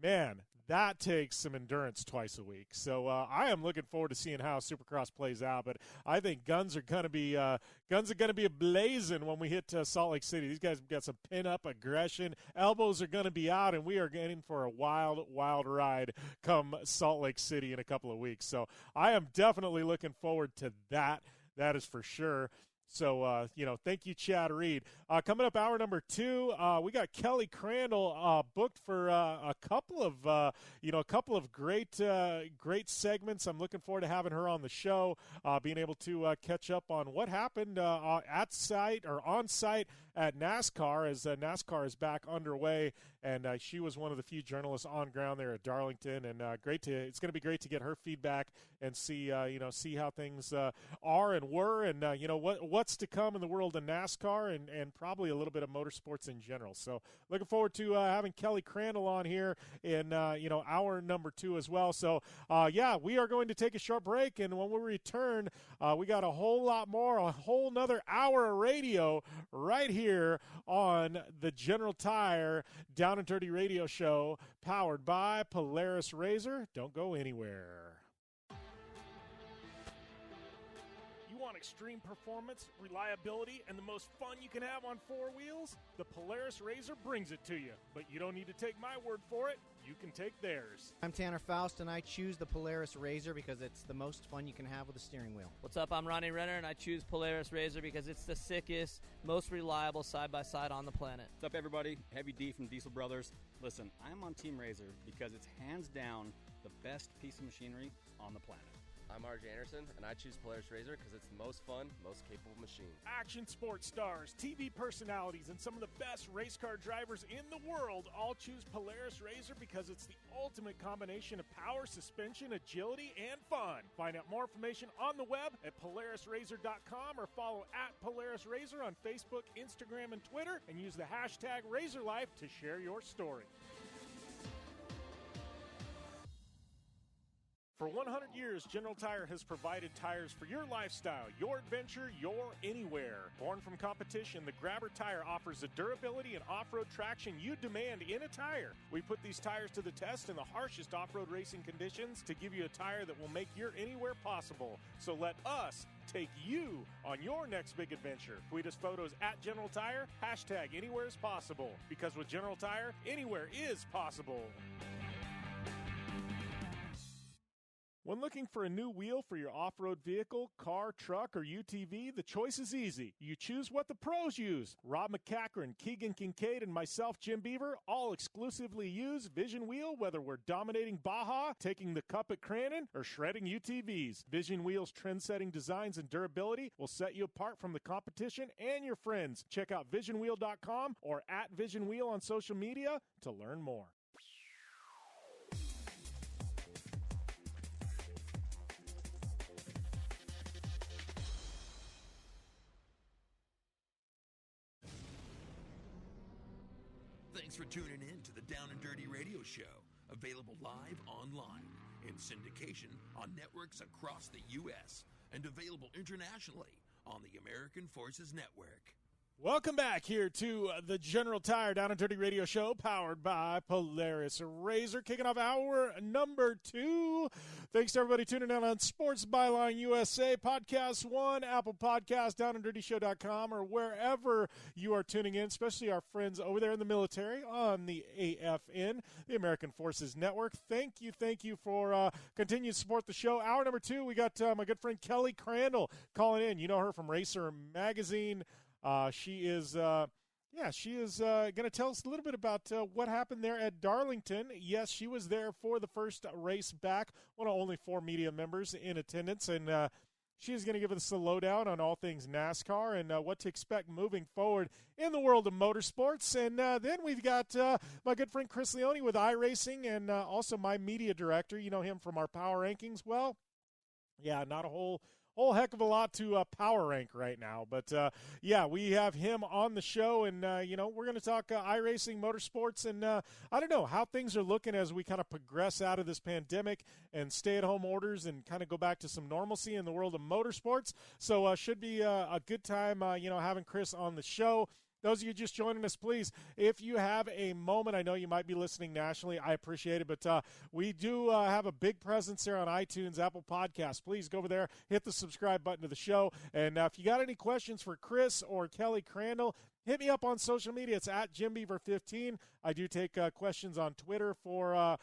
man, that takes some endurance twice a week. So I am looking forward to seeing how Supercross plays out. But I think guns are going to be blazing when we hit Salt Lake City. These guys have got some pin-up aggression. Elbows are going to be out, and we are getting for a wild, wild ride come Salt Lake City in a couple of weeks. So I am definitely looking forward to that. That is for sure. So, thank you, Chad Reed. Coming up, hour number 2, we got Kelly Crandall booked for a couple of great segments. I'm looking forward to having her on the show, being able to catch up on what happened on site at NASCAR as NASCAR is back underway, and she was one of the few journalists on ground there at Darlington, and it's going to be great to get her feedback and see how things are and were, and what's to come in the world of NASCAR and probably a little bit of motorsports in general. So looking forward to having Kelly Crandall on here in hour number 2 as well. So we are going to take a short break, and when we return, we got a whole nother hour of radio right here on the General Tire Down and Dirty Radio Show, powered by Polaris RZR. Don't go anywhere. Extreme performance, reliability, and the most fun you can have on 4 wheels? The Polaris RZR brings it to you. But you don't need to take my word for it. You can take theirs. I'm Tanner Faust, and I choose the Polaris RZR because it's the most fun you can have with a steering wheel. What's up? I'm Ronnie Renner, and I choose Polaris RZR because it's the sickest, most reliable side-by-side on the planet. What's up, everybody? Heavy D from Diesel Brothers. Listen, I'm on Team RZR because it's hands down the best piece of machinery on the planet. I'm RJ Anderson, and I choose Polaris RZR because it's the most fun, most capable machine. Action sports stars, TV personalities, and some of the best race car drivers in the world all choose Polaris RZR because it's the ultimate combination of power, suspension, agility, and fun. Find out more information on the web at PolarisRZR.com or follow at Polaris RZR on Facebook, Instagram, and Twitter, and use the hashtag RazorLife to share your story. For 100 years, General Tire has provided tires for your lifestyle, your adventure, your anywhere. Born from competition, the Grabber tire offers the durability and off-road traction you demand in a tire. We put these tires to the test in the harshest off-road racing conditions to give you a tire that will make your anywhere possible. So let us take you on your next big adventure. Tweet us photos at General Tire, hashtag anywhere is possible. Because with General Tire, anywhere is possible. When looking for a new wheel for your off-road vehicle, car, truck, or UTV, the choice is easy. You choose what the pros use. Rob McCachran, Keegan Kincaid, and myself, Jim Beaver, all exclusively use Vision Wheel, whether we're dominating Baja, taking the cup at Crandall, or shredding UTVs. Vision Wheel's trend-setting designs and durability will set you apart from the competition and your friends. Check out VisionWheel.com or at Vision Wheel on social media to learn more. Thanks for tuning in to the Down and Dirty Radio Show, available live online, in syndication on networks across the U.S., and available internationally on the American Forces Network. Welcome back here to the General Tire Down and Dirty Radio Show, powered by Polaris RZR, kicking off hour number 2. Thanks to everybody tuning in on Sports Byline USA, Podcast One, Apple Podcasts, downanddirtyshow.com, or wherever you are tuning in, especially our friends over there in the military on the AFN, the American Forces Network. Thank you for continuing to support the show. Hour number 2, we got my good friend Kelly Crandall calling in. You know her from Racer Magazine. She is going to tell us a little bit about what happened there at Darlington. Yes, she was there for the first race back, one of only 4 media members in attendance, and she is going to give us a lowdown on all things NASCAR and what to expect moving forward in the world of motorsports. And then we've got my good friend Chris Leone with iRacing and also my media director. You know him from our Power Rankings. Well, yeah, not a whole heck of a lot to power rank right now. But, we have him on the show, and, we're going to talk iRacing, motorsports, and I don't know how things are looking as we kind of progress out of this pandemic and stay-at-home orders and kind of go back to some normalcy in the world of motorsports. So should be a good time, having Chris on the show. those of you just joining us, please, if you have a moment, I know you might be listening nationally. I appreciate it, but we do have a big presence there on iTunes, Apple Podcasts. Please go over there, hit the subscribe button to the show. And if you got any questions for Chris or Kelly Crandall, hit me up on social media. It's at JimBeaver15. I do take questions on Twitter for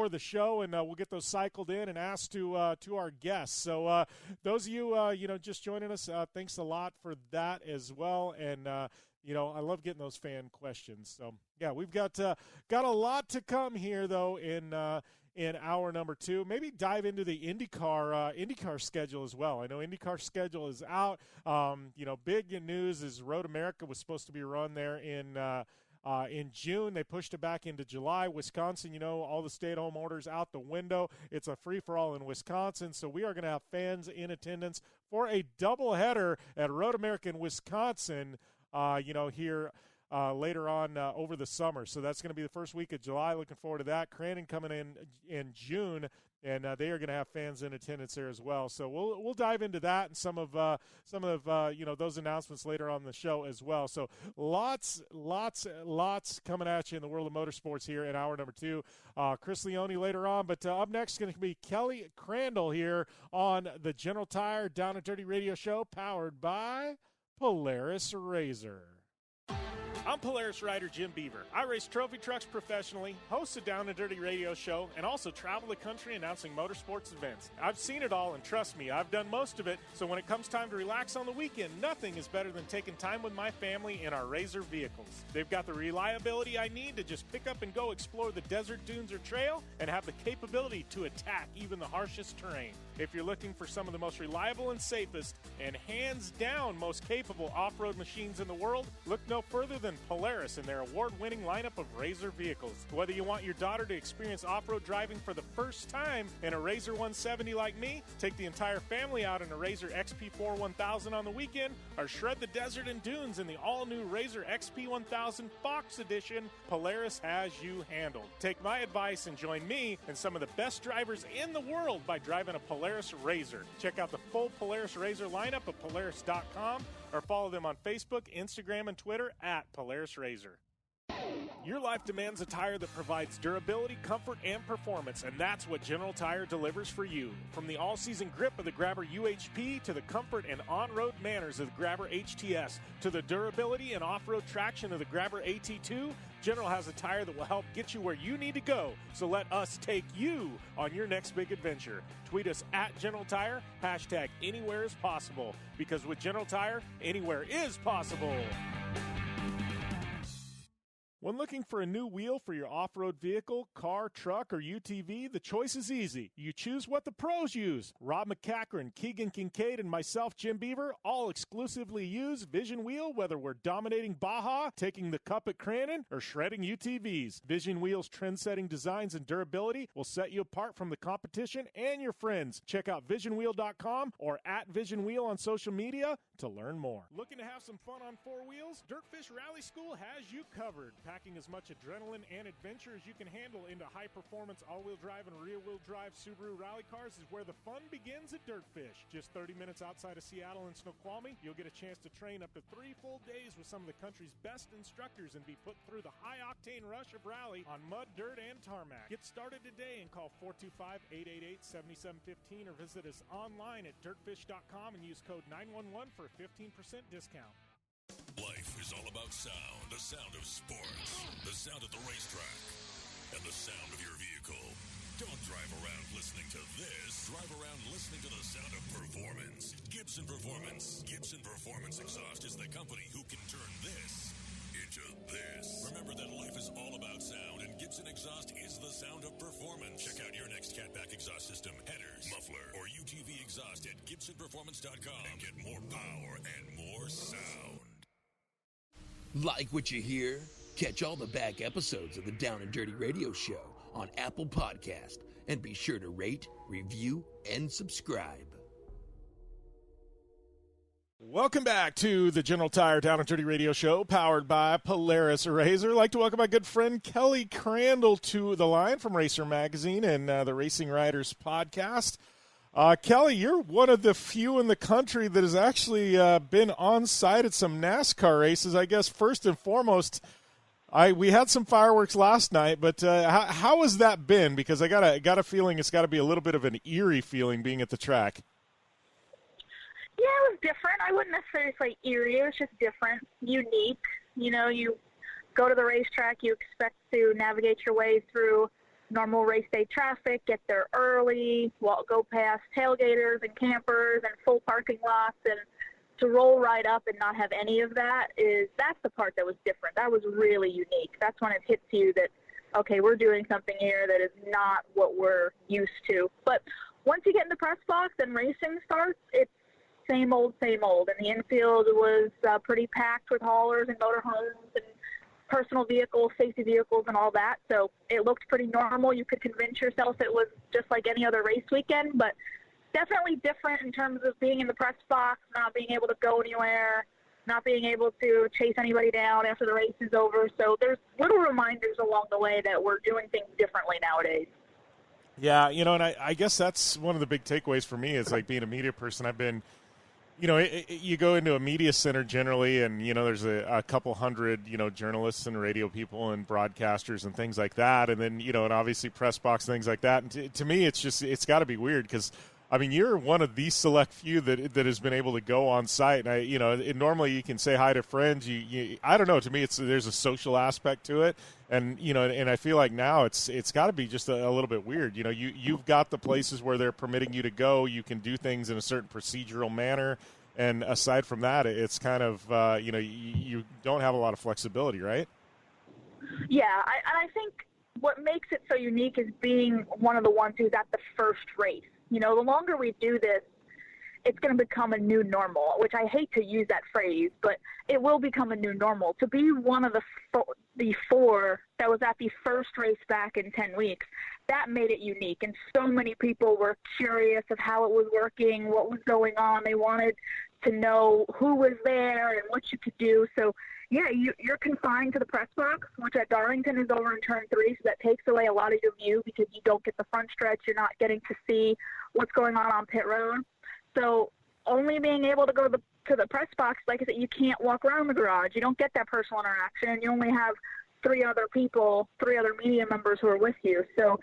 the show, and we'll get those cycled in and asked to our guests. So those of you, just joining us, thanks a lot for that as well. And I love getting those fan questions. So yeah, we've got a lot to come here though in hour number 2. Maybe dive into the IndyCar schedule as well. I know IndyCar schedule is out. Big news is Road America was supposed to be run there in June. They pushed it back into July. Wisconsin, all the stay-at-home orders out the window. It's a free-for-all in Wisconsin, so we are going to have fans in attendance for a doubleheader at Road America in Wisconsin, here later on over the summer. So that's going to be the first week of July. Looking forward to that. Crandall coming in June, and they are going to have fans in attendance there as well. So we'll dive into that and some of those announcements later on the show as well. So lots coming at you in the world of motorsports here in hour number 2. Chris Leone later on, but up next is going to be Kelly Crandall here on the General Tire Down and Dirty Radio Show, powered by Polaris RZR. I'm Polaris rider Jim Beaver. I race trophy trucks professionally, host a Down and Dirty radio show, and also travel the country announcing motorsports events. I've seen it all, and trust me, I've done most of it, so when it comes time to relax on the weekend, nothing is better than taking time with my family in our RZR vehicles. They've got the reliability I need to just pick up and go explore the desert, dunes, or trail, and have the capability to attack even the harshest terrain. If you're looking for some of the most reliable and safest, and hands down most capable off-road machines in the world, look no further than Polaris and their award-winning lineup of RZR vehicles. Whether you want your daughter to experience off-road driving for the first time in a RZR 170 like me, take the entire family out in a RZR XP4 1000 on the weekend, or shred the desert and dunes in the all-new RZR XP 1000 Fox Edition, Polaris has you handled. Take my advice and join me and some of the best drivers in the world by driving a Polaris RZR. Check out the full Polaris RZR lineup at Polaris.com or follow them on Facebook, Instagram, and Twitter at Polaris RZR. Your life demands a tire that provides durability, comfort, and performance, and that's what General Tire delivers for you. From the all-season grip of the Grabber UHP to the comfort and on-road manners of the Grabber HTS to the durability and off-road traction of the Grabber AT2, General has a tire that will help get you where you need to go. So let us take you on your next big adventure. Tweet us at General Tire, hashtag anywhere is possible, because with General Tire, anywhere is possible. When looking for a new wheel for your off-road vehicle, car, truck, or UTV, the choice is easy. You choose what the pros use. Rob McCachran, Keegan Kincaid, and myself, Jim Beaver, all exclusively use Vision Wheel, whether we're dominating Baja, taking the cup at Crandall, or shredding UTVs. Vision Wheel's trend-setting designs and durability will set you apart from the competition and your friends. Check out visionwheel.com or at Vision Wheel on social media to learn more. Looking to have some fun on four wheels? Dirtfish Rally School has you covered. Packing as much adrenaline and adventure as you can handle into high-performance all-wheel drive and rear-wheel drive Subaru rally cars is where the fun begins at Dirtfish. Just 30 minutes outside of Seattle and Snoqualmie, you'll get a chance to train up to 3 full days with some of the country's best instructors and be put through the high-octane rush of rally on mud, dirt, and tarmac. Get started today and call 425-888-7715 or visit us online at dirtfish.com and use code 911 for a 15% discount. Life is all about sound, the sound of sports, the sound at the racetrack, and the sound of your vehicle. Don't drive around listening to this. Drive around listening to the sound of performance. Gibson Performance. Gibson Performance Exhaust is the company who can turn this into this. Remember that life is all about sound, and Gibson Exhaust is the sound of performance. Check out your next catback exhaust system, headers, muffler, or UTV exhaust at GibsonPerformance.com and get more power and more sound. Like what you hear? Catch all the back episodes of the Down and Dirty Radio Show on Apple Podcast, and be sure to rate, review, and subscribe. Welcome back to the General Tire Down and Dirty Radio Show, powered by Polaris RZR. I'd like to welcome my good friend Kelly Crandall to the line from Racer Magazine and the Racing Riders podcast. Kelly, you're one of the few in the country that has actually been on site at some NASCAR races. I guess first and foremost, we had some fireworks last night, but how has that been? Because I got a feeling it's got to be a little bit of an eerie feeling being at the track. Yeah, it was different. I wouldn't necessarily say eerie. It was just different, unique. You know, you go to the racetrack, you expect to navigate your way through normal race day traffic, get there early, go past tailgaters and campers and full parking lots, and to roll right up and not have any of that's the part that was different. That was really unique. That's when it hits you that, okay, we're doing something here that is not what we're used to. But once you get in the press box and racing starts, it's same old, same old. And the infield was pretty packed with haulers and motorhomes and personal vehicles, safety vehicles, and all that. So it looked pretty normal. You could convince yourself it was just like any other race weekend, but definitely different in terms of being in the press box, not being able to go anywhere, not being able to chase anybody down after the race is over. So there's little reminders along the way that we're doing things differently nowadays. Yeah, you know, and I guess that's one of the big takeaways for me is like being a media person. I've been, you know, you go into a media center generally, and, you know, there's a couple hundred, you know, journalists and radio people and broadcasters and things like that. And then, you know, and obviously press box, things like that. And to me, it's got to be weird because, I mean, you're one of the select few that has been able to go on site. And normally you can say hi to friends. I don't know. To me, there's a social aspect to it. And, you know, and I feel like now it's got to be just a little bit weird. You know, you've got the places where they're permitting you to go. You can do things in a certain procedural manner. And aside from that, it's kind of, you know, you don't have a lot of flexibility, right? Yeah, I think what makes it so unique is being one of the ones who's at the first race. You know, the longer we do this, it's going to become a new normal, which I hate to use that phrase, but it will become a new normal. To be one of the four that was at the first race back in 10 weeks, that made it unique. And so many people were curious of how it was working, what was going on. They wanted to know who was there and what you could do. So, yeah, you're confined to the press box, which at Darlington is over in turn 3, so that takes away a lot of your view because you don't get the front stretch. You're not getting to see what's going on pit road. So only being able to go to the press box, like I said, you can't walk around the garage. You don't get that personal interaction. You only have 3 other media members who are with you. So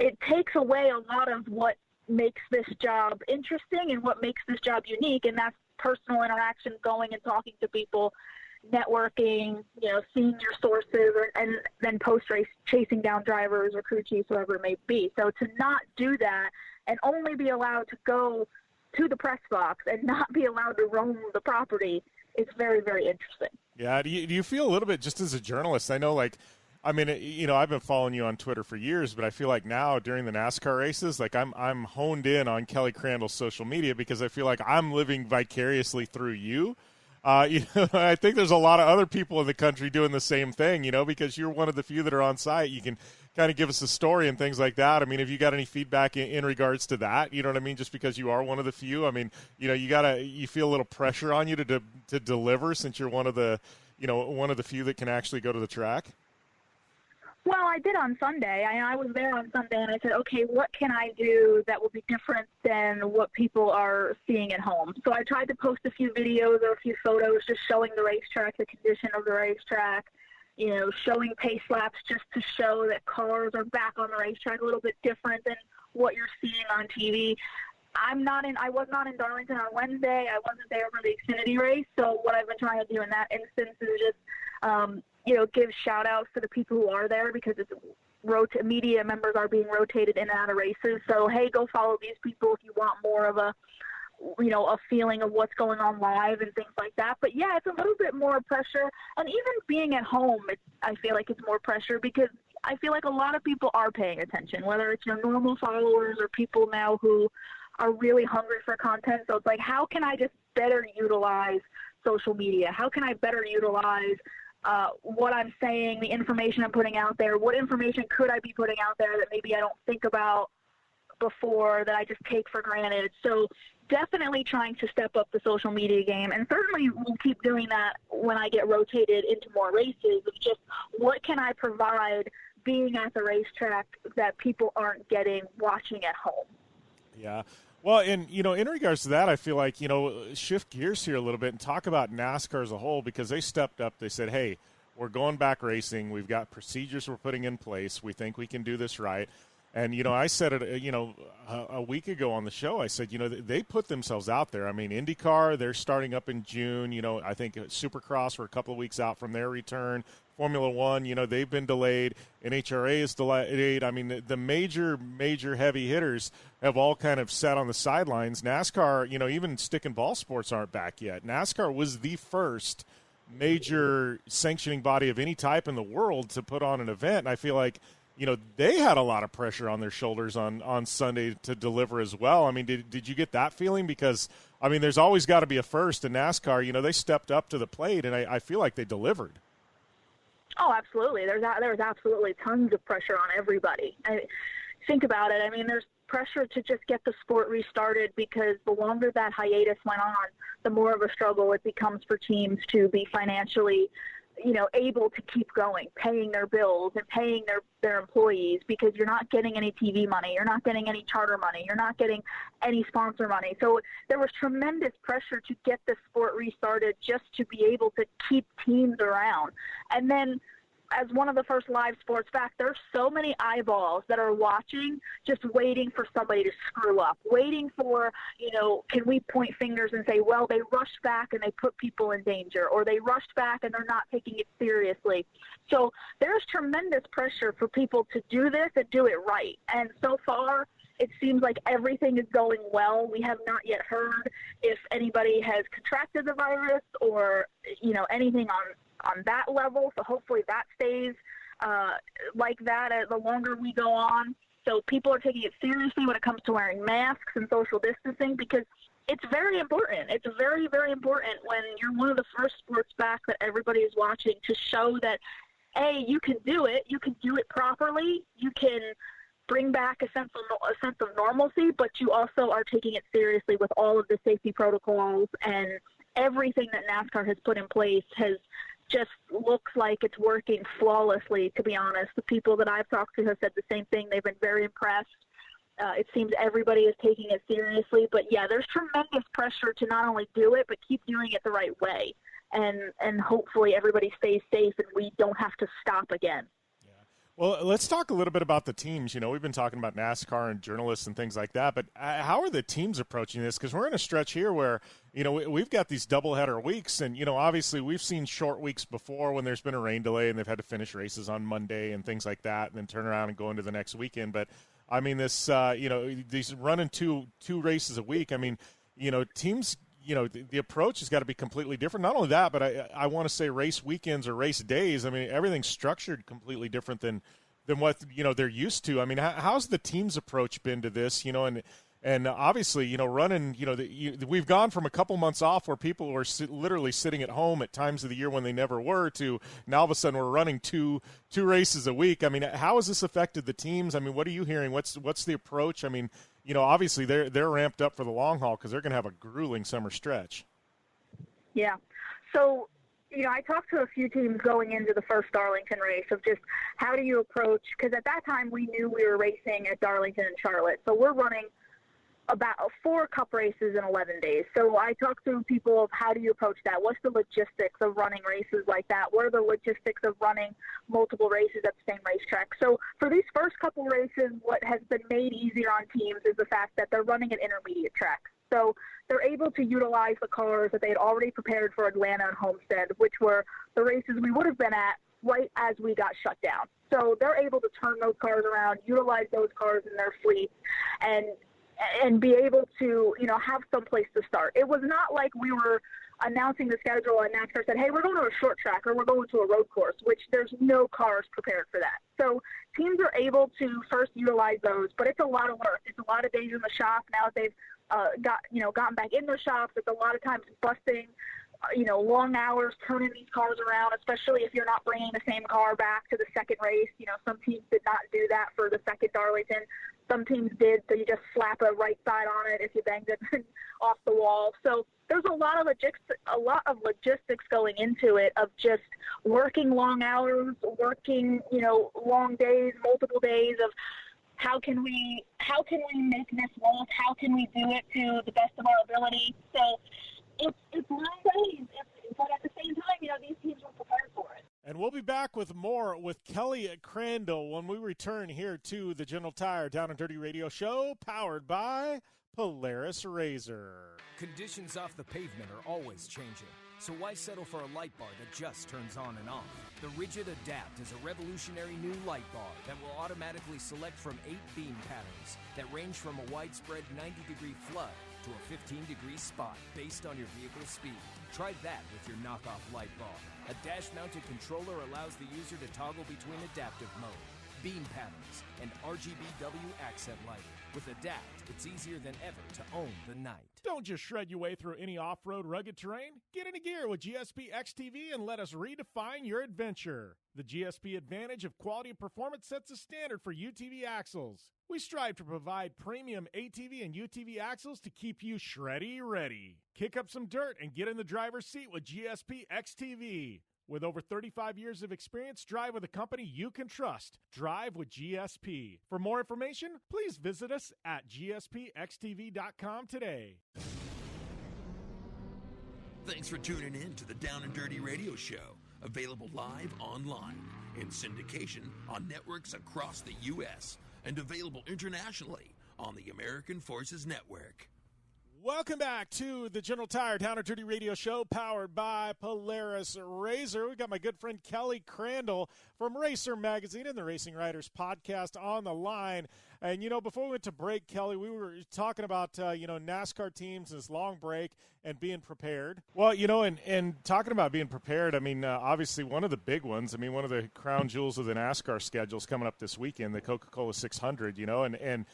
it takes away a lot of what makes this job interesting and what makes this job unique, and that's personal interaction, going and talking to people, networking, you know, seeing your sources, and then post-race chasing down drivers or crew chiefs, whoever it may be. So to not do that and only be allowed to go to the press box and not be allowed to roam the property is very, very interesting. Yeah. Do you feel a little bit, just as a journalist, I know, like, I mean, you know, I've been following you on Twitter for years, but I feel like now during the NASCAR races, like I'm honed in on Kelly Crandall's social media because I feel like I'm living vicariously through you. You know, I think there's a lot of other people in the country doing the same thing, you know, because you're one of the few that are on site. You can kind of give us a story and things like that. I mean, have you got any feedback in regards to that? You know what I mean? Just because you are one of the few. I mean, you know, you feel a little pressure on you to deliver since you're one of the few that can actually go to the track. Well, I did on Sunday. I was there on Sunday, and I said, okay, what can I do that will be different than what people are seeing at home? So I tried to post a few videos or a few photos just showing the racetrack, the condition of the racetrack, you know, showing pace laps just to show that cars are back on the racetrack a little bit different than what you're seeing on TV. I was not in Darlington on Wednesday. I wasn't there for the Xfinity race. So what I've been trying to do in that instance is just, you know, give shout-outs to the people who are there because media members are being rotated in and out of races. So, hey, go follow these people if you want more of a feeling of what's going on live and things like that. But, yeah, it's a little bit more pressure. And even being at home, I feel like it's more pressure because I feel like a lot of people are paying attention, whether it's your normal followers or people now who are really hungry for content. So it's like, how can I just better utilize social media? How can I better utilize what I'm saying, the information I'm putting out there? What information could I be putting out there that maybe I don't think about before, that I just take for granted? So definitely trying to step up the social media game, and certainly we'll keep doing that when I get rotated into more races, of just what can I provide being at the racetrack that people aren't getting watching at home. Yeah. Well, and, in regards to that, I feel like, shift gears here a little bit and talk about NASCAR as a whole, because they stepped up. They said, hey, we're going back racing. We've got procedures we're putting in place. We think we can do this right. And, I said it, a week ago on the show. I said, they put themselves out there. I mean, IndyCar, they're starting up in June. I think Supercross, we're a couple of weeks out from their return. Formula One, they've been delayed. NHRA is delayed. I mean, the major heavy hitters have all kind of sat on the sidelines. NASCAR, even stick and ball sports aren't back yet. NASCAR was the first major sanctioning body of any type in the world to put on an event. And I feel like, they had a lot of pressure on their shoulders on Sunday to deliver as well. I mean, did you get that feeling? Because, I mean, there's always got to be a first in NASCAR. They stepped up to the plate, and I feel like they delivered. Oh, absolutely. There's absolutely tons of pressure on everybody. Think about it. I mean, there's pressure to just get the sport restarted, because the longer that hiatus went on, the more of a struggle it becomes for teams to be financially able to keep going, paying their bills and paying their employees, because you're not getting any TV money, you're not getting any charter money, you're not getting any sponsor money. So there was tremendous pressure to get the sport restarted just to be able to keep teams around. And then, as one of the first live sports back, there's so many eyeballs that are watching, just waiting for somebody to screw up, waiting for, can we point fingers and say, well, they rushed back and they put people in danger, or they rushed back and they're not taking it seriously. So there's tremendous pressure for people to do this and do it right. And so far, it seems like everything is going well. We have not yet heard if anybody has contracted the virus or, anything on that level. So hopefully that stays like that the longer we go on. So people are taking it seriously when it comes to wearing masks and social distancing, because it's very important. It's very, very important when you're one of the first sports back that everybody is watching, to show that, A, you can do it. You can do it properly. You can bring back a sense of normalcy, but you also are taking it seriously with all of the safety protocols, and everything that NASCAR has put in place has just looks like it's working flawlessly, to be honest. The people that I've talked to have said the same thing. They've been very impressed. It seems everybody is taking it seriously. But, yeah, there's tremendous pressure to not only do it, but keep doing it the right way. And hopefully everybody stays safe and we don't have to stop again. Well, let's talk a little bit about the teams. We've been talking about NASCAR and journalists and things like that, but how are the teams approaching this? Because we're in a stretch here where, we've got these doubleheader weeks, and, obviously we've seen short weeks before when there's been a rain delay and they've had to finish races on Monday and things like that, and then turn around and go into the next weekend. But, I mean, this, these running two races a week, I mean, teams – the approach has got to be completely different. Not only that, but I want to say race weekends or race days. I mean, everything's structured completely different than what, they're used to. I mean, how's the team's approach been to this, and obviously, running, we've gone from a couple months off where people were literally sitting at home at times of the year when they never were, to now all of a sudden we're running two races a week. I mean, how has this affected the teams? I mean, what are you hearing? What's the approach? I mean, obviously they're ramped up for the long haul because they're going to have a grueling summer stretch. Yeah. So, I talked to a few teams going into the first Darlington race of just how do you approach, because at that time we knew we were racing at Darlington and Charlotte. So we're running about 4 cup races in 11 days. So I talked to people of how do you approach that? What's the logistics of running races like that? What are the logistics of running multiple races at the same racetrack? So for these first couple races, what has been made easier on teams is the fact that they're running at intermediate tracks. So they're able to utilize the cars that they had already prepared for Atlanta and Homestead, which were the races we would have been at right as we got shut down. So they're able to turn those cars around, utilize those cars in their fleet, and be able to, have some place to start. It was not like we were announcing the schedule and NASCAR said, hey, we're going to a short track or we're going to a road course, which there's no cars prepared for that. So teams are able to first utilize those, but it's a lot of work. It's a lot of days in the shop. Now that they've gotten back in their shops, it's a lot of times busting, long hours turning these cars around, especially if you're not bringing the same car back to the second race. Some teams did not do that for the second Darlington. Some teams did, so you just slap a right side on it if you banged it off the wall. So there's a lot of logistics going into it, of just working long hours, working, long days, multiple days of how can we make this work? How can we do it to the best of our ability? So it's long days, but at the same time, these teams were prepared for it. And we'll be back with more with Kelly at Crandall when we return here to the General Tire Down and Dirty Radio Show, powered by Polaris RZR. Conditions off the pavement are always changing, so why settle for a light bar that just turns on and off? The Rigid Adapt is a revolutionary new light bar that will automatically select from 8 beam patterns that range from a widespread 90-degree flood to a 15-degree spot based on your vehicle's speed. Try that with your knockoff light bar. A dash-mounted controller allows the user to toggle between adaptive mode, beam patterns, and RGBW accent lighting. With Adapt, it's easier than ever to own the night. Don't just shred your way through any off-road rugged terrain. Get into gear with GSP XTV and let us redefine your adventure. The GSP Advantage of quality and performance sets a standard for UTV axles. We strive to provide premium ATV and UTV axles to keep you shreddy ready. Kick up some dirt and get in the driver's seat with GSP XTV. With over 35 years of experience, drive with a company you can trust. Drive with GSP. For more information, please visit us at gspxtv.com today. Thanks for tuning in to the Down and Dirty Radio Show, available live online, in syndication on networks across the U.S., and available internationally on the American Forces Network. Welcome back to the General Tire Down and Dirty Radio Show, powered by Polaris RZR. We got my good friend Kelly Crandall from Racer Magazine and the Racing Writers Podcast on the line. And, before we went to break, Kelly, we were talking about, NASCAR teams and this long break and being prepared. Well, and talking about being prepared, obviously one of the big ones, one of the crown jewels of the NASCAR schedule is coming up this weekend, the Coca-Cola 600, and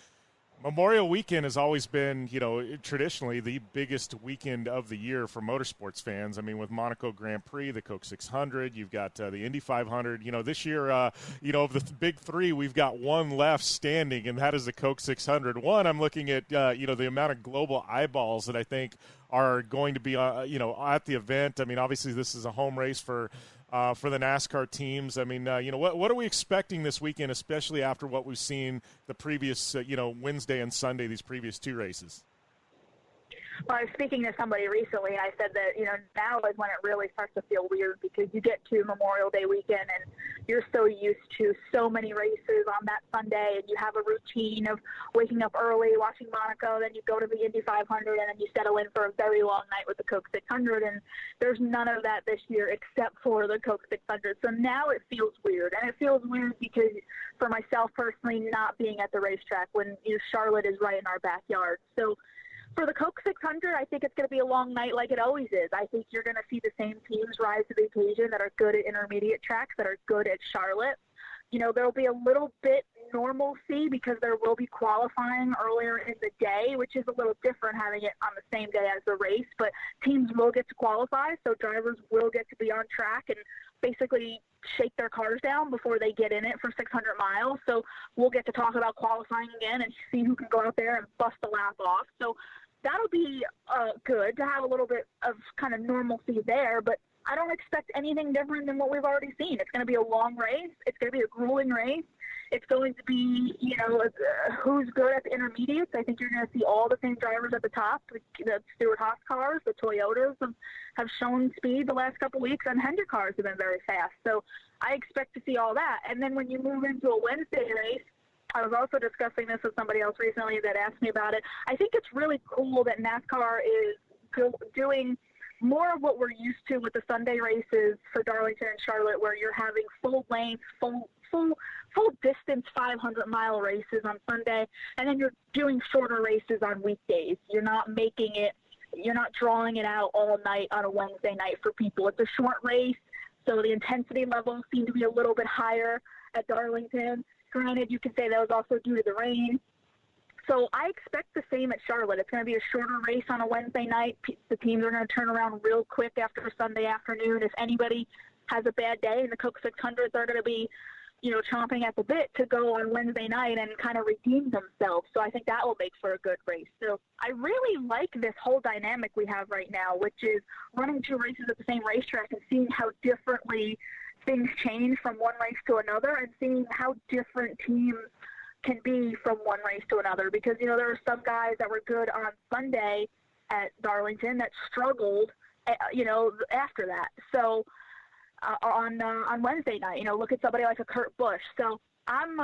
Memorial Weekend has always been, traditionally the biggest weekend of the year for motorsports fans. With Monaco Grand Prix, the Coke 600, you've got the Indy 500. This year, of the big three, we've got one left standing, and that is the Coke 600. One, I'm looking at, the amount of global eyeballs that I think are going to be, at the event. Obviously this is a home race for the NASCAR teams. What are we expecting this weekend, especially after what we've seen the previous, Wednesday and Sunday, these previous two races? Well, I was speaking to somebody recently, and I said that, now is when it really starts to feel weird because you get to Memorial Day weekend and you're so used to so many races on that Sunday, and you have a routine of waking up early, watching Monaco, then you go to the Indy 500, and then you settle in for a very long night with the Coke 600, and there's none of that this year except for the Coke 600. So now it feels weird, and it feels weird because for myself personally, not being at the racetrack when Charlotte is right in our backyard. So for the Coke 600, I think it's going to be a long night like it always is. I think you're going to see the same teams rise to the occasion that are good at intermediate tracks, that are good at Charlotte. There'll be a little bit normalcy because there will be qualifying earlier in the day, which is a little different having it on the same day as the race. But teams will get to qualify, so drivers will get to be on track and basically shake their cars down before they get in it for 600 miles. So we'll get to talk about qualifying again and see who can go out there and bust the lap off. So that'll be good to have a little bit of kind of normalcy there, but I don't expect anything different than what we've already seen. It's going to be a long race. It's going to be a grueling race. It's going to be, who's good at the intermediates. I think you're going to see all the same drivers at the top. The Stewart-Haas cars, the Toyotas have shown speed the last couple of weeks, and Hendrick cars have been very fast. So I expect to see all that. And then when you move into a Wednesday race, I was also discussing this with somebody else recently that asked me about it. I think it's really cool that NASCAR is doing more of what we're used to with the Sunday races for Darlington and Charlotte, where you're having full length, full distance 500-mile races on Sunday, and then you're doing shorter races on weekdays. You're not drawing it out all night on a Wednesday night for people. It's a short race, so the intensity levels seem to be a little bit higher at Darlington. Granted, you could say that was also due to the rain. So I expect the same at Charlotte. It's going to be a shorter race on a Wednesday night. The teams are going to turn around real quick after a Sunday afternoon. If anybody has a bad day in the Coke 600, they're going to be, chomping at the bit to go on Wednesday night and kind of redeem themselves. So I think that will make for a good race. So I really like this whole dynamic we have right now, which is running two races at the same racetrack and seeing how differently things change from one race to another and seeing how different teams can be from one race to another, because, there are some guys that were good on Sunday at Darlington that struggled, after that. So on Wednesday night, look at somebody like a Kurt Busch. So I'm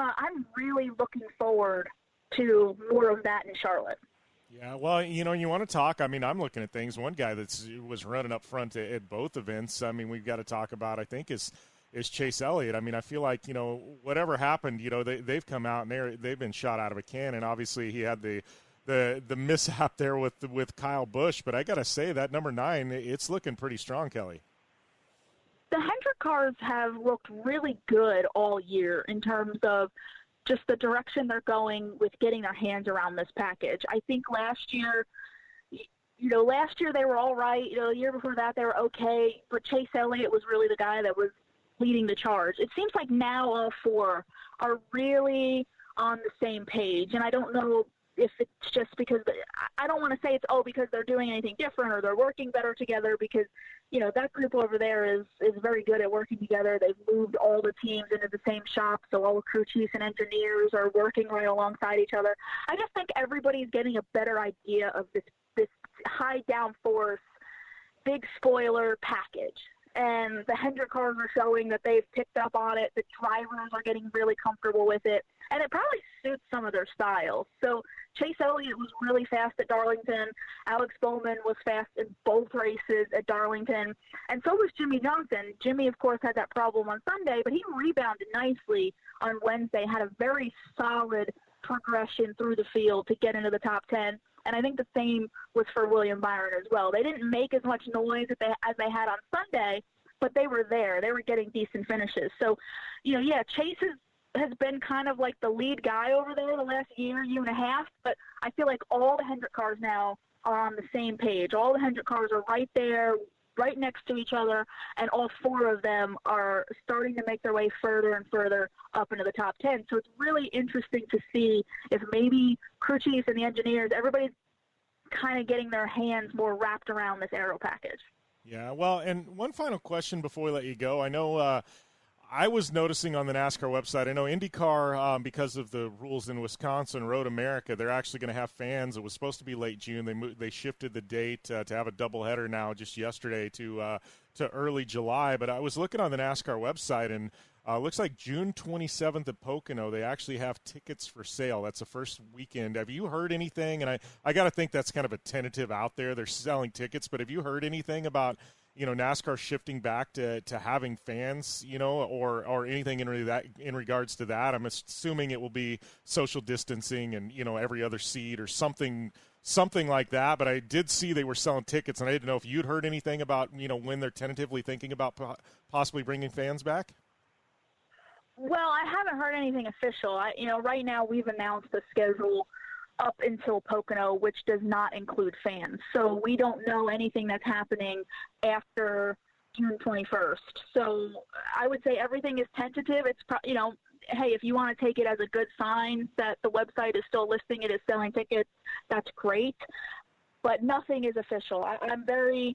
really looking forward to more of that in Charlotte. Yeah, well, you want to talk. I mean, I'm looking at things. One guy that was running up front at both events, I mean, we've got to talk about, I think, is Chase Elliott. I mean, I feel like, whatever happened, they've come out and they've been shot out of a cannon. Obviously, he had the mishap there with Kyle Busch, but I got to say that number 9, it's looking pretty strong, Kelly. The Hendrick cars have looked really good all year in terms of just the direction they're going with getting their hands around this package. I think last year they were all right. The year before that they were okay, but Chase Elliott was really the guy that was leading the charge. It seems like now all 4 are really on the same page, and I don't know if it's just because I don't want to say it's because they're doing anything different or they're working better together, because that group over there is very good at working together. They've moved all the teams into the same shop, so all the crew chiefs and engineers are working right alongside each other. I just think everybody's getting a better idea of this high downforce, big spoiler package. And the Hendrick cars are showing that they've picked up on it. The drivers are getting really comfortable with it. And it probably suits some of their styles. So Chase Elliott was really fast at Darlington. Alex Bowman was fast in both races at Darlington. And so was Jimmy Johnson. Jimmy, of course, had that problem on Sunday, but he rebounded nicely on Wednesday, had a very solid progression through the field to get into the top 10. And I think the same was for William Byron as well. They didn't make as much noise as they had on Sunday, but they were there. They were getting decent finishes. So, Chase has been kind of like the lead guy over there the last year and a half, but I feel like all the Hendrick cars now are on the same page. All the Hendrick cars are right there, right next to each other, and all 4 of them are starting to make their way further and further up into the top 10. So it's really interesting to see if maybe crew chiefs and the engineers, everybody's kind of getting their hands more wrapped around this aero package. Yeah, well, and one final question before we let you go. I know I was noticing on the NASCAR website, I know IndyCar, because of the rules in Wisconsin, Road America, they're actually going to have fans. It was supposed to be late June. They shifted the date to have a doubleheader now just yesterday to early July. But I was looking on the NASCAR website, and looks like June 27th at Pocono, they actually have tickets for sale. That's the first weekend. Have you heard anything? And I got to think that's kind of a tentative out there. They're selling tickets, but have you heard anything about NASCAR shifting back to having fans, or anything in regards to that? I'm assuming it will be social distancing and, every other seat or something like that. But I did see they were selling tickets, and I didn't know if you'd heard anything about, when they're tentatively thinking about possibly bringing fans back. Well, I haven't heard anything official. Right now we've announced the schedule up until Pocono, which does not include fans. So we don't know anything that's happening after June 21st. So I would say everything is tentative. It's, hey, if you want to take it as a good sign that the website is still listing it as selling tickets, that's great. But nothing is official. I'm very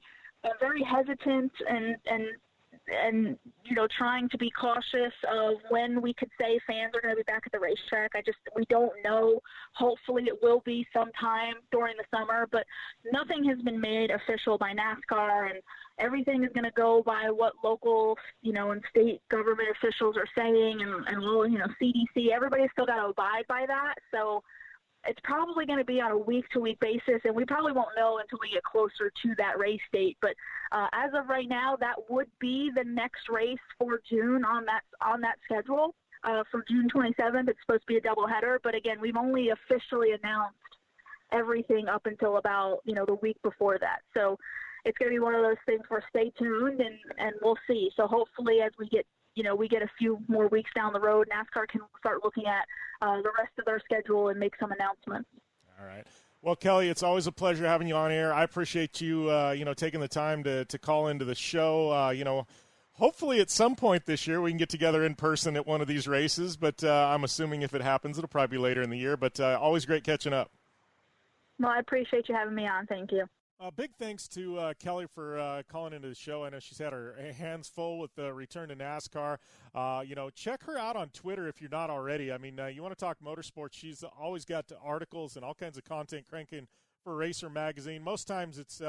hesitant and trying to be cautious of when we could say fans are going to be back at the racetrack. We don't know. Hopefully it will be sometime during the summer, but nothing has been made official by NASCAR, and everything is going to go by what local, and state government officials are saying, and CDC, everybody's still got to abide by that. So it's probably going to be on a week-to-week basis, and we probably won't know until we get closer to that race date. But as of right now, that would be the next race for June on that schedule. For June 27th, it's supposed to be a doubleheader. But, again, we've only officially announced everything up until about, the week before that. So it's going to be one of those things where stay tuned, and we'll see. So hopefully as we get a few more weeks down the road, NASCAR can start looking at the rest of their schedule and make some announcements. All right. Well, Kelly, it's always a pleasure having you on air. I appreciate you, taking the time to call into the show. Hopefully at some point this year we can get together in person at one of these races, but I'm assuming if it happens, it'll probably be later in the year. But always great catching up. Well, I appreciate you having me on. Thank you. Big thanks to Kelly for calling into the show. I know she's had her hands full with the return to NASCAR. Check her out on Twitter if you're not already. I mean, you want to talk motorsports, she's always got articles and all kinds of content cranking for Racer Magazine. Most times it's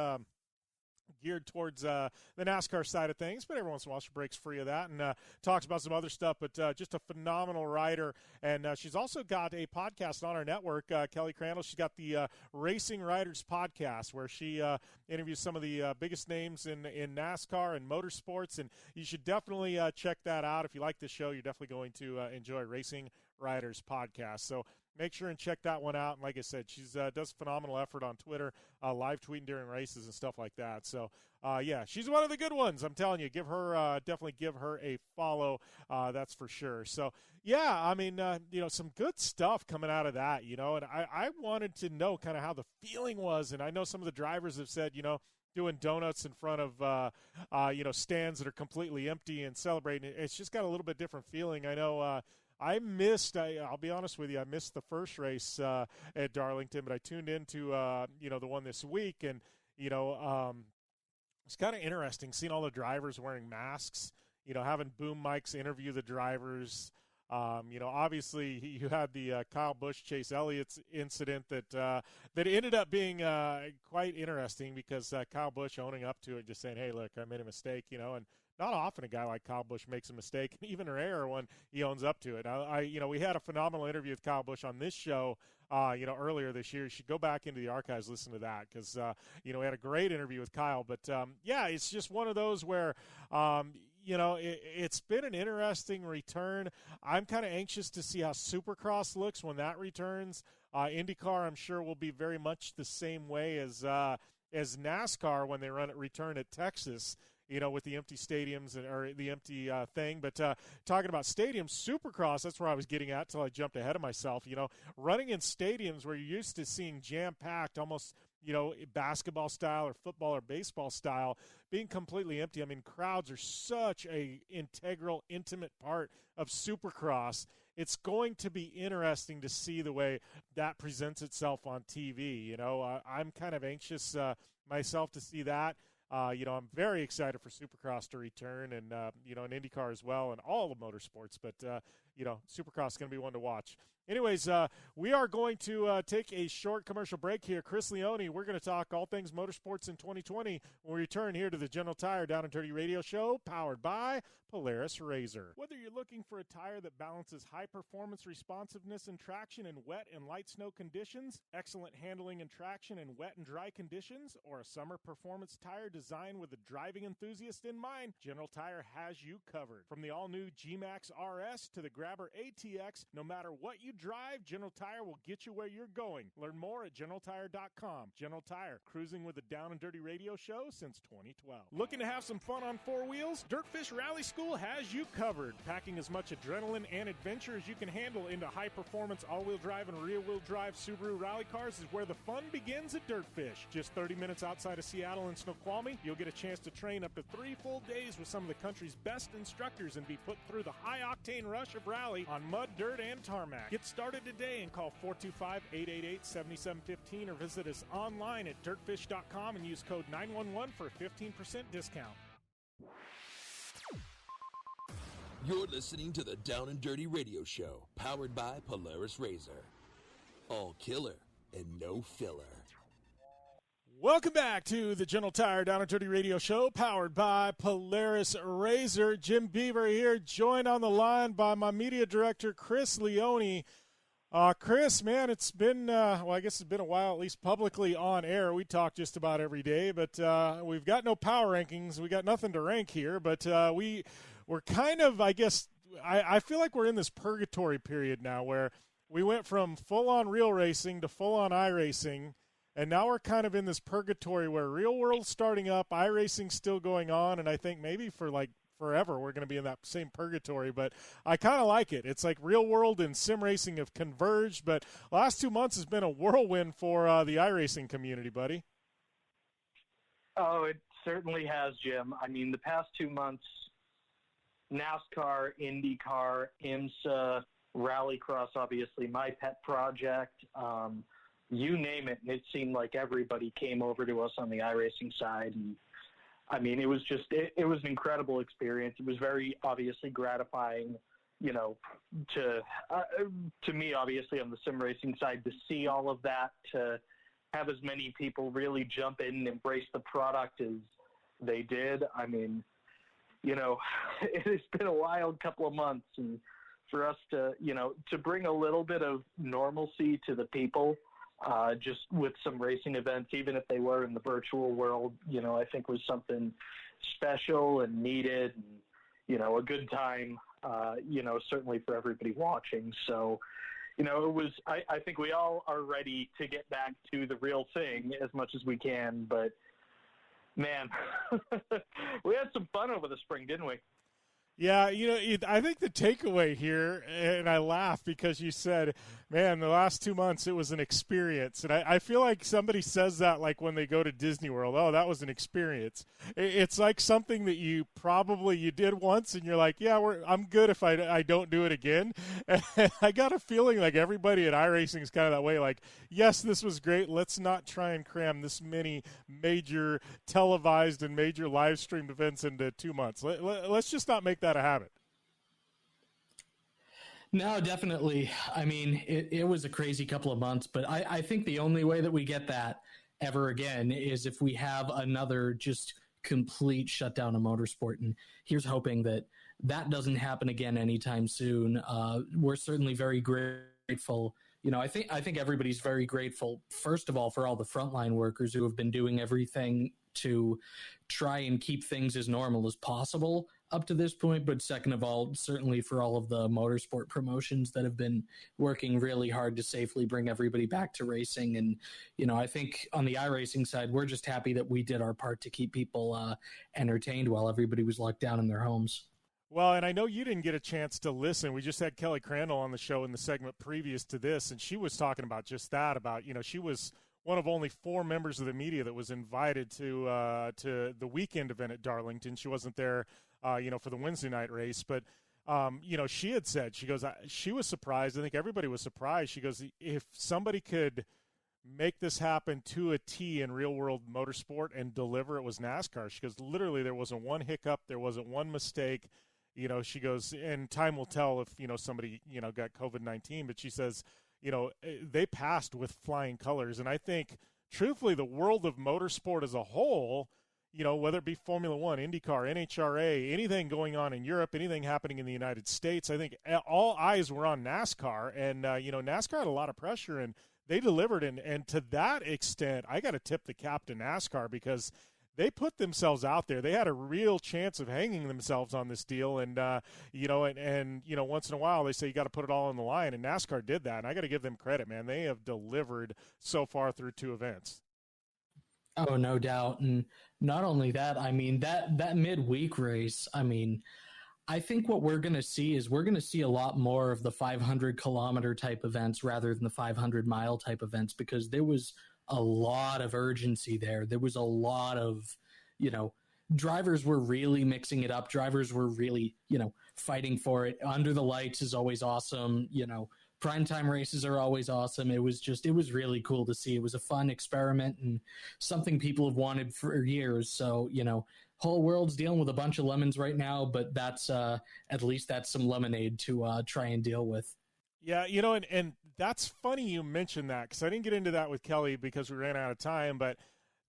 geared towards the NASCAR side of things, but every once in a while she breaks free of that and talks about some other stuff, but just a phenomenal writer. And she's also got a podcast on our network, Kelly Crandall. She's got the Racing Writers Podcast, where she interviews some of the biggest names in NASCAR and motorsports, and you should definitely check that out. If you like this show, you're definitely going to enjoy Racing Writers Podcast. So make sure and check that one out. And like I said, she does phenomenal effort on Twitter, live tweeting during races and stuff like that. So, she's one of the good ones. I'm telling you, definitely give her a follow. That's for sure. So, I mean, some good stuff coming out of that, and I wanted to know kind of how the feeling was. And I know some of the drivers have said, doing donuts in front of, stands that are completely empty and celebrating. It's just got a little bit different feeling. I know, I'll be honest with you, I missed the first race at Darlington, but I tuned into, the one this week, and, it's kind of interesting seeing all the drivers wearing masks, having boom mics interview the drivers. Obviously you had the Kyle Busch, Chase Elliott's incident that ended up being quite interesting because Kyle Busch owning up to it, just saying, hey, look, I made a mistake, and not often a guy like Kyle Busch makes a mistake, even rare when he owns up to it. We had a phenomenal interview with Kyle Busch on this show, earlier this year. You should go back into the archives, listen to that, because, we had a great interview with Kyle. But, it's just one of those where, it's been an interesting return. I'm kind of anxious to see how Supercross looks when that returns. IndyCar, I'm sure, will be very much the same way as NASCAR when they return at Texas, with the empty stadiums or the empty thing. But talking about stadiums, Supercross, that's where I was getting at till I jumped ahead of myself. Running in stadiums where you're used to seeing jam-packed, almost, basketball style or football or baseball style, being completely empty. I mean, crowds are such a integral, intimate part of Supercross. It's going to be interesting to see the way that presents itself on TV. I'm kind of anxious myself to see that. I'm very excited for Supercross to return and, and IndyCar as well and all the motorsports. But, Supercross is going to be one to watch. Anyways, we are going to take a short commercial break here. Chris Leone, we're going to talk all things motorsports in 2020 when we return here to the General Tire Down and Dirty Radio Show, powered by Polaris RZR. Whether you're looking for a tire that balances high performance, responsiveness, and traction in wet and light snow conditions, excellent handling and traction in wet and dry conditions, or a summer performance tire designed with the driving enthusiast in mind, General Tire has you covered. From the all-new G-Max RS to the Grabber ATX, no matter what you drive, General Tire will get you where you're going. Learn more at GeneralTire.com. General Tire, cruising with the Down and Dirty Radio Show since 2012. Looking to have some fun on four wheels? Dirtfish Rally School has you covered. Packing as much adrenaline and adventure as you can handle into high-performance all-wheel drive and rear-wheel drive Subaru rally cars is where the fun begins at Dirtfish. Just 30 minutes outside of Seattle in Snoqualmie, you'll get a chance to train up to 3 full days with some of the country's best instructors and be put through the high-octane rush of rally on mud, dirt, and tarmac. Get started today and call 425-888-7715 or visit us online at dirtfish.com and use code 911 for a 15% discount. You're listening to the Down and Dirty Radio Show, powered by Polaris RZR. All killer and no filler. Welcome back to the General Tire Down and Dirty Radio Show, powered by Polaris RZR. Jim Beaver here, joined on the line by my media director, Chris Leone. Chris, man, it's been, I guess it's been a while, at least publicly on air. We talk just about every day, but we've got no power rankings. We got nothing to rank here, but we're kind of, I guess, I feel like we're in this purgatory period now where we went from full-on real racing to full-on iRacing, and now we're kind of in this purgatory where real world's starting up, iRacing's still going on, and I think maybe for like forever we're going to be in that same purgatory, but I kind of like it. It's like real world and sim racing have converged, but last 2 months has been a whirlwind for the iRacing community, buddy. Oh, it certainly has, Jim. I mean, the past 2 months, NASCAR, IndyCar, IMSA, Rallycross, obviously my pet project, you name it, and it seemed like everybody came over to us on the iRacing side. And I mean, it was just, it was an incredible experience. It was very obviously gratifying, you know, to me, obviously on the sim racing side, to see all of that, to have as many people really jump in and embrace the product as they did. I mean, you know, it has been a wild couple of months, and for us to, you know, to bring a little bit of normalcy to the people, just with some racing events, even if they were in the virtual world, you know, I think was something special and needed, and, you know, a good time, you know, certainly for everybody watching. So, you know, it was, I think we all are ready to get back to the real thing as much as we can, but man, we had some fun over the spring, didn't we? Yeah, you know, I think the takeaway here, and I laugh because you said, man, the last 2 months it was an experience. And I feel like somebody says that like when they go to Disney World, oh, that was an experience. It's like something that you did once and you're like, yeah, I'm good if I don't do it again. And I got a feeling like everybody at iRacing is kind of that way, like, yes, this was great. Let's not try and cram this many major televised and major live streamed events into 2 months. Let's just not make that a habit. No, definitely. I mean, it was a crazy couple of months, but I think the only way that we get that ever again is if we have another just complete shutdown of motorsport. And here's hoping that that doesn't happen again anytime soon. We're certainly very grateful. You know, I think everybody's very grateful, first of all, for all the frontline workers who have been doing everything to try and keep things as normal as possible up to this point. But second of all, certainly for all of the motorsport promotions that have been working really hard to safely bring everybody back to racing. And, you know, I think on the iRacing side, we're just happy that we did our part to keep people entertained while everybody was locked down in their homes. Well, and I know you didn't get a chance to listen. We just had Kelly Crandall on the show in the segment previous to this, and she was talking about just that, about, you know, she was one of only 4 members of the media that was invited to the weekend event at Darlington. She wasn't there, you know, for the Wednesday night race, but, you know, she had said, she goes, she was surprised. I think everybody was surprised. She goes, if somebody could make this happen to a T in real world motorsport and deliver, it was NASCAR. She goes, literally, there wasn't one hiccup. There wasn't one mistake. You know, she goes, and time will tell if, you know, somebody, you know, got COVID-19, but she says, you know, they passed with flying colors. And I think, truthfully, the world of motorsport as a whole, you know, whether it be Formula One, IndyCar, NHRA, anything going on in Europe, anything happening in the United States, I think all eyes were on NASCAR. And, you know, NASCAR had a lot of pressure, and they delivered. And to that extent, I got to tip the cap to NASCAR, because they put themselves out there. They had a real chance of hanging themselves on this deal. And, you know, and, you know, once in a while they say you got to put it all on the line, and NASCAR did that. And I got to give them credit, man. They have delivered so far through 2 events. Oh, no doubt. And not only that, I mean, that midweek race, I mean, I think what we're going to see is we're going to see a lot more of the 500-kilometer type events rather than the 500-mile type events, because there was a lot of urgency there. There was a lot of, you know, drivers were really mixing it up. Drivers were really, you know, fighting for it. Under the lights is always awesome. You know, primetime races are always awesome. It was really cool to see. It was a fun experiment and something people have wanted for years. So, you know, whole world's dealing with a bunch of lemons right now, but that's at least that's some lemonade to try and deal with. Yeah, you know, and that's funny you mentioned that, because I didn't get into that with Kelly because we ran out of time, but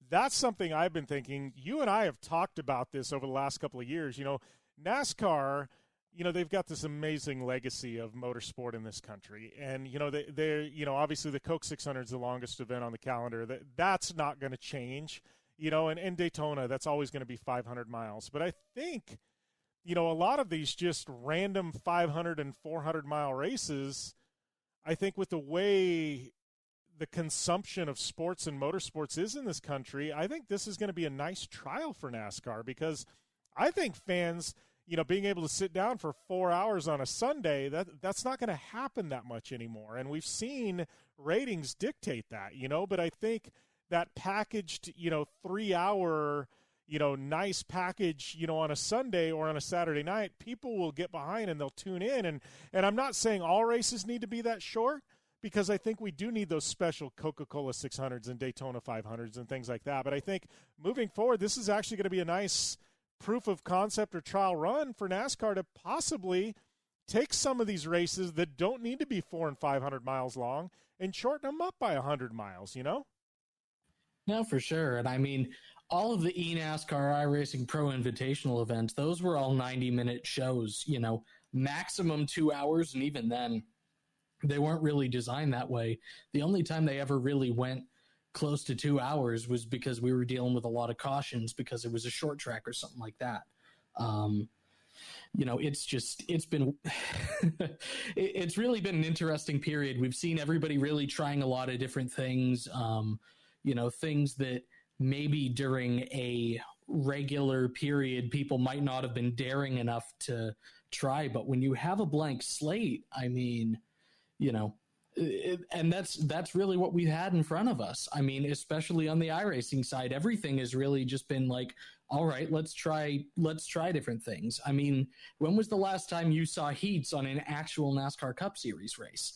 that's something I've been thinking. You and I have talked about this over the last couple of years. You know, NASCAR, you know, they've got this amazing legacy of motorsport in this country. And, you know, they're, you know, obviously the Coke 600 is the longest event on the calendar. That's not going to change, you know, and Daytona, that's always going to be 500 miles. But I think, you know, a lot of these just random 500 and 400 mile races, I think with the way the consumption of sports and motorsports is in this country, I think this is going to be a nice trial for NASCAR, because I think fans, you know, being able to sit down for 4 hours on a Sunday, that's not going to happen that much anymore. And we've seen ratings dictate that, you know, but I think that packaged, you know, 3 hour, you know, nice package, you know, on a Sunday or on a Saturday night, people will get behind and they'll tune in. And I'm not saying all races need to be that short, because I think we do need those special Coca-Cola 600s and Daytona 500s and things like that. But I think moving forward, this is actually going to be a nice proof of concept or trial run for NASCAR to possibly take some of these races that don't need to be 400 and 500 miles long and shorten them up by 100 miles, you know? No, for sure. And I mean, all of the eNASCAR iRacing Pro Invitational events, those were all 90-minute shows, you know, maximum 2 hours. And even then, they weren't really designed that way. The only time they ever really went close to 2 hours was because we were dealing with a lot of cautions because it was a short track or something like that. You know, it's been, it's really been an interesting period. We've seen everybody really trying a lot of different things, you know, things that maybe during a regular period, people might not have been daring enough to try. But when you have a blank slate, I mean, you know, and that's really what we've had in front of us. I mean, especially on the iRacing side, everything has really just been like, all right, let's try different things. I mean, when was the last time you saw heats on an actual NASCAR Cup Series race?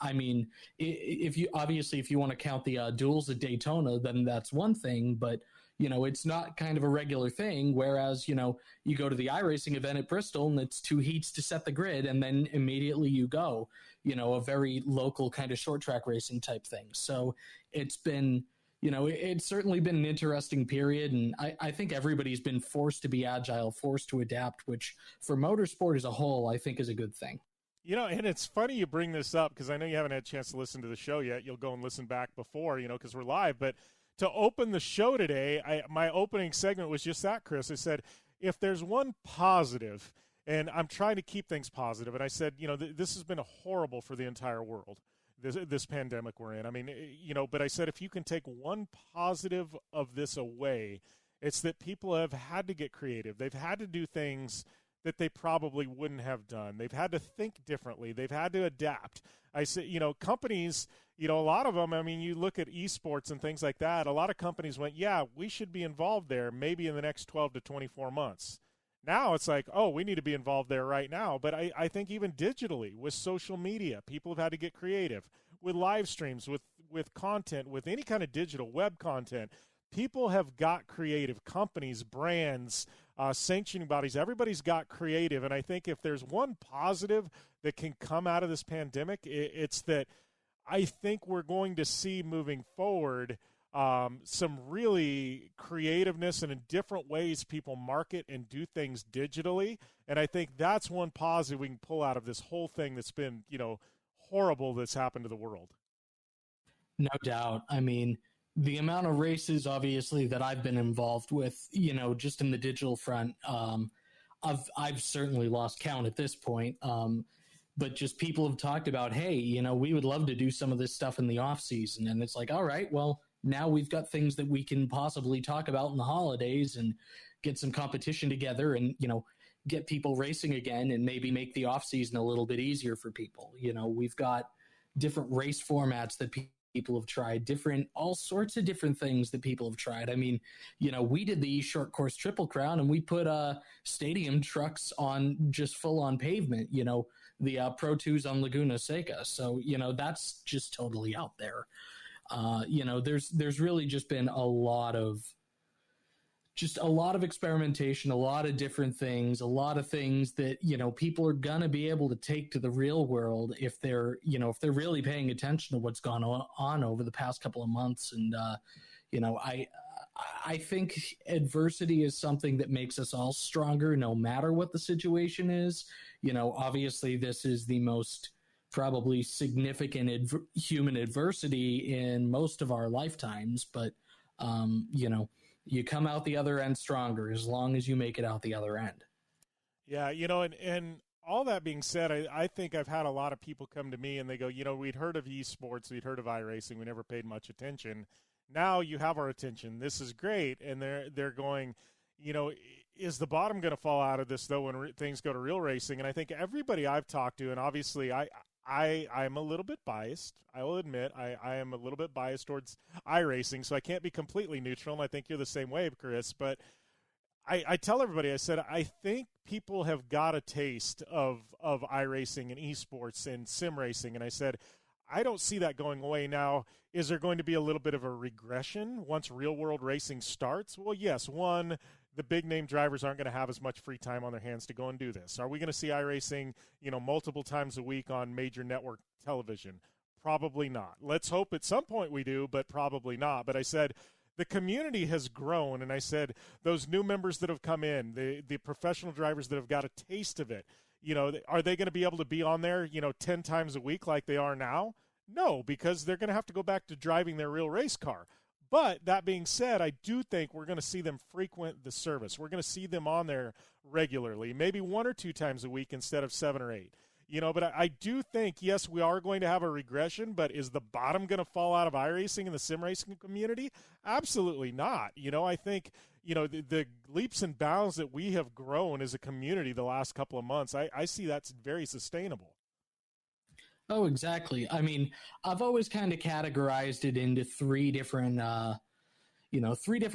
I mean, if you want to count the duels at Daytona, then that's one thing, but you know, it's not kind of a regular thing. Whereas, you know, you go to the iRacing event at Bristol and it's 2 heats to set the grid and then immediately you go, you know, a very local kind of short track racing type thing. So it's been, you know, it's certainly been an interesting period. And I think everybody's been forced to be agile, forced to adapt, which for motorsport as a whole, I think is a good thing. You know, and it's funny you bring this up because I know you haven't had a chance to listen to the show yet. You'll go and listen back before, you know, because we're live. But to open the show today, my opening segment was just that, Chris. I said, if there's one positive, and I'm trying to keep things positive, and I said, you know, this has been horrible for the entire world, this pandemic we're in. I mean, you know, but I said if you can take one positive of this away, it's that people have had to get creative. They've had to do things that they probably wouldn't have done. They've had to think differently. They've had to adapt. I say, you know, companies, you know, a lot of them, I mean, you look at esports and things like that, a lot of companies went, yeah, we should be involved there maybe in the next 12 to 24 months. Now it's like, oh, we need to be involved there right now. But I think even digitally with social media, people have had to get creative with live streams, with content, with any kind of digital web content. People have got creative. Companies, brands, sanctioning bodies, everybody's got creative. And I think if there's one positive that can come out of this pandemic, it's that I think we're going to see moving forward some really creativeness and in different ways people market and do things digitally. And I think that's one positive we can pull out of this whole thing that's been, you know, horrible that's happened to the world. No doubt. I mean, the amount of races, obviously, that I've been involved with, you know, just in the digital front, I've certainly lost count at this point. But just people have talked about, hey, you know, we would love to do some of this stuff in the off season. And it's like, all right, well, now we've got things that we can possibly talk about in the holidays and get some competition together and, you know, get people racing again and maybe make the off season a little bit easier for people. You know, we've got different race formats that people have tried, all sorts of different things that people have tried. I mean, you know, we did the short course Triple Crown and we put stadium trucks on just full on pavement, you know, the Pro 2s on Laguna Seca. So, you know, that's just totally out there. You know, there's really just been a lot of experimentation, a lot of different things, a lot of things that, you know, people are going to be able to take to the real world if they're really paying attention to what's gone on over the past couple of months. And, you know, I think adversity is something that makes us all stronger no matter what the situation is. You know, obviously this is the most probably significant human adversity in most of our lifetimes, but, you know, you come out the other end stronger as long as you make it out the other end. Yeah, you know, and all that being said, I think I've had a lot of people come to me and they go, you know, we'd heard of esports, we'd heard of iRacing, we never paid much attention. Now you have our attention. This is great. And they're going, you know, is the bottom going to fall out of this, though, when things go to real racing? And I think everybody I've talked to, and obviously I'm a little bit biased. I will admit I am a little bit biased towards iRacing, so I can't be completely neutral, and I think you're the same way, Chris. But I tell everybody, I said, I think people have got a taste of iRacing and esports and sim racing, and I said, I don't see that going away. Now, is there going to be a little bit of a regression once real-world racing starts? Well, yes. One, the big-name drivers aren't going to have as much free time on their hands to go and do this. Are we going to see iRacing, multiple times a week on major network television? Probably not. Let's hope at some point we do, but probably not. But I said the community has grown, and I said those new members that have come in, the professional drivers that have got a taste of it, are they going to be able to be on there, 10 times a week like they are now? No, because they're going to have to go back to driving their real race car. But that being said, I do think we're going to see them frequent the service. We're going to see them on there regularly, maybe 1 or 2 times a week instead of 7 or 8. But I do think, yes, we are going to have a regression, but is the bottom going to fall out of iRacing and the sim racing community? Absolutely not. I think, the leaps and bounds that we have grown as a community the last couple of months, I see that's very sustainable. Oh, exactly. I mean, I've always kind of categorized it into three different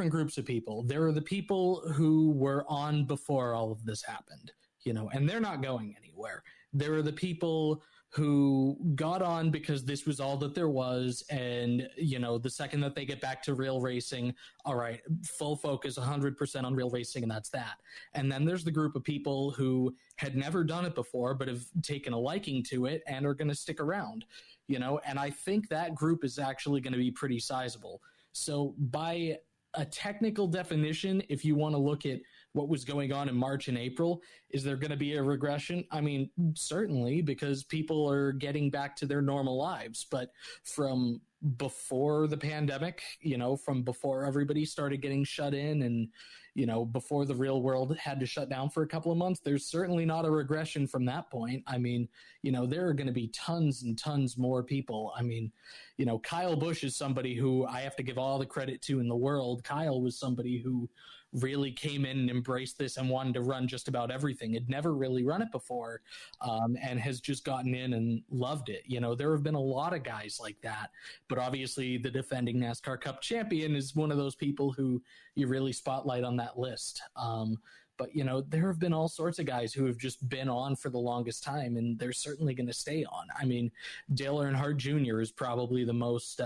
groups of people. There are the people who were on before all of this happened, and they're not going anywhere. There are the people who got on because this was all that there was. And, the second that they get back to real racing, all right, full focus 100% on real racing. And that's that. And then there's the group of people who had never done it before, but have taken a liking to it and are going to stick around, and I think that group is actually going to be pretty sizable. So by a technical definition, if you want to look at what was going on in March and April, is there going to be a regression? I mean, certainly, because people are getting back to their normal lives. But from before the pandemic, from before everybody started getting shut in and, before the real world had to shut down for a couple of months, there's certainly not a regression from that point. I mean, there are going to be tons and tons more people. I mean, Kyle Busch is somebody who I have to give all the credit to in the world. Kyle was somebody who really came in and embraced this and wanted to run just about everything. Had never really run it before, and has just gotten in and loved it. There have been a lot of guys like that, but obviously the defending NASCAR Cup champion is one of those people who you really spotlight on that list. But, there have been all sorts of guys who have just been on for the longest time, and they're certainly going to stay on. I mean, Dale Earnhardt Jr. is probably the most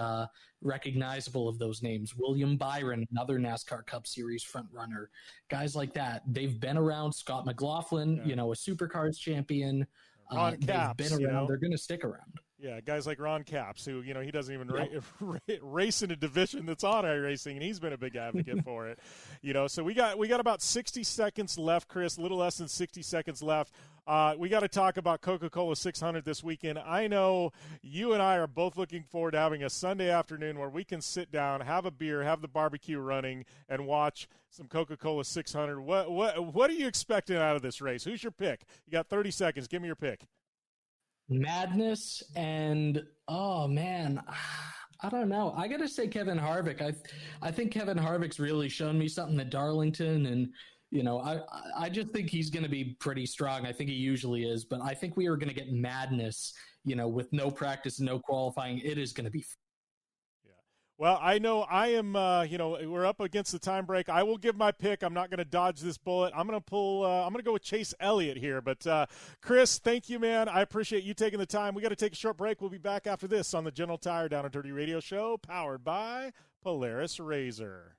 recognizable of those names. William Byron, another NASCAR Cup Series front runner. Guys like that. They've been around. Scott McLaughlin, a Supercars champion. Ron Capps, they've been around. They're going to stick around. Yeah, guys like Ron Capps, who, he doesn't even race in a division that's on iRacing, and he's been a big advocate for it. So we got about 60 seconds left, Chris, a little less than 60 seconds left. We got to talk about Coca-Cola 600 this weekend. I know you and I are both looking forward to having a Sunday afternoon where we can sit down, have a beer, have the barbecue running, and watch some Coca-Cola 600. What are you expecting out of this race? Who's your pick? You got 30 seconds. Give me your pick. Madness and, oh man, I don't know. I got to say Kevin Harvick. I think Kevin Harvick's really shown me something at Darlington, and I just think he's going to be pretty strong. I think he usually is, but I think we are going to get madness, with no practice and no qualifying. It is going to be Well, I know I am, we're up against the time break. I will give my pick. I'm not going to dodge this bullet. I'm going to go with Chase Elliott here. But, Chris, thank you, man. I appreciate you taking the time. We got to take a short break. We'll be back after this on the General Tire Down and Dirty Radio Show, powered by Polaris RZR.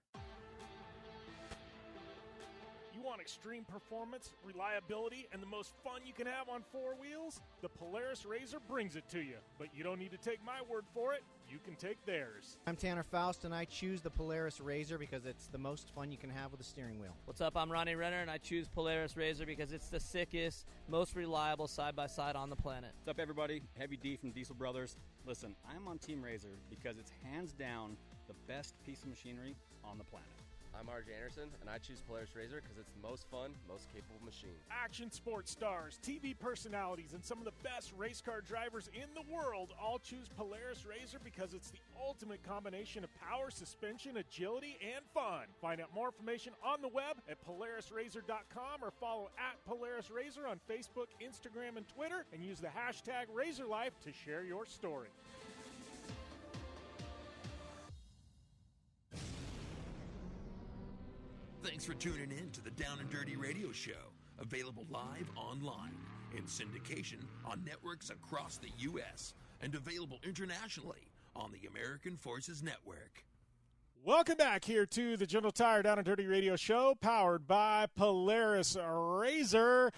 Extreme performance, reliability, and the most fun you can have on four wheels? The Polaris RZR brings it to you. But you don't need to take my word for it. You can take theirs. I'm Tanner Faust, and I choose the Polaris RZR because it's the most fun you can have with a steering wheel. What's up? I'm Ronnie Renner, and I choose Polaris RZR because it's the sickest, most reliable side-by-side on the planet. What's up, everybody? Heavy D from Diesel Brothers. Listen, I'm on Team RZR because it's hands down the best piece of machinery on the planet. I'm RJ Anderson, and I choose Polaris RZR because it's the most fun, most capable machine. Action sports stars, TV personalities, and some of the best race car drivers in the world all choose Polaris RZR because it's the ultimate combination of power, suspension, agility, and fun. Find out more information on the web at PolarisRZR.com or follow at Polaris RZR on Facebook, Instagram, and Twitter, and use the hashtag RZRLife to share your story. Thanks for tuning in to the Down and Dirty Radio Show, available live online, in syndication on networks across the U.S., and available internationally on the American Forces Network. Welcome back here to the General Tire Down and Dirty Radio Show, powered by Polaris RZR.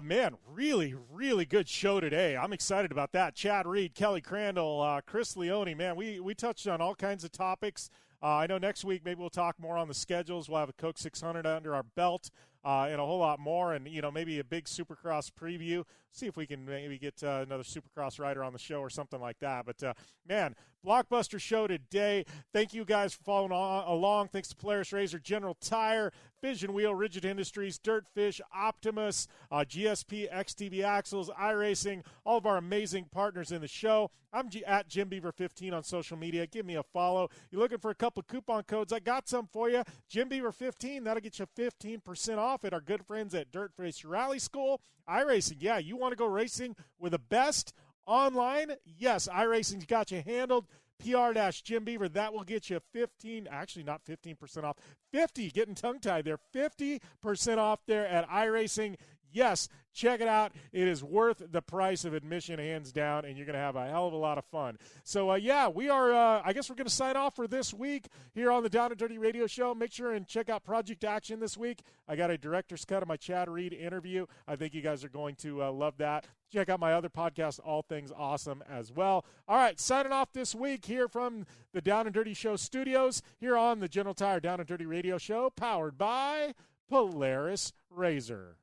Man, really, really good show today. I'm excited about that. Chad Reed, Kelly Crandall, Chris Leone, man, we touched on all kinds of topics. I know next week maybe we'll talk more on the schedules. We'll have a Coke 600 under our belt and a whole lot more, and, maybe a big Supercross preview. See if we can maybe get another Supercross rider on the show or something like that. But, man, blockbuster show today. Thank you guys for following along. Thanks to Polaris RZR, General Tire, Vision Wheel, Rigid Industries, Dirtfish, Optimus, GSP, XTV Axles, iRacing, all of our amazing partners in the show. I'm at Jim Beaver 15 on social media. Give me a follow. You're looking for a couple of coupon codes? I got some for you. Jim Beaver 15, that'll get you 15% off at our good friends at Dirtfish Rally School. iRacing, yeah, you want to go racing with the best online? Yes, iRacing's got you handled. PR-Jim Beaver, that will get you 15, actually not 15% off, 50, getting tongue-tied there, 50% off there at iRacing. Yes, check it out. It is worth the price of admission, hands down, and you're going to have a hell of a lot of fun. So, we are, I guess we're going to sign off for this week here on the Down and Dirty Radio Show. Make sure and check out Project Action this week. I got a director's cut of my Chad Reed interview. I think you guys are going to love that. Check out my other podcast, All Things Awesome, as well. All right, signing off this week here from the Down and Dirty Show studios here on the General Tire Down and Dirty Radio Show, powered by Polaris RZR.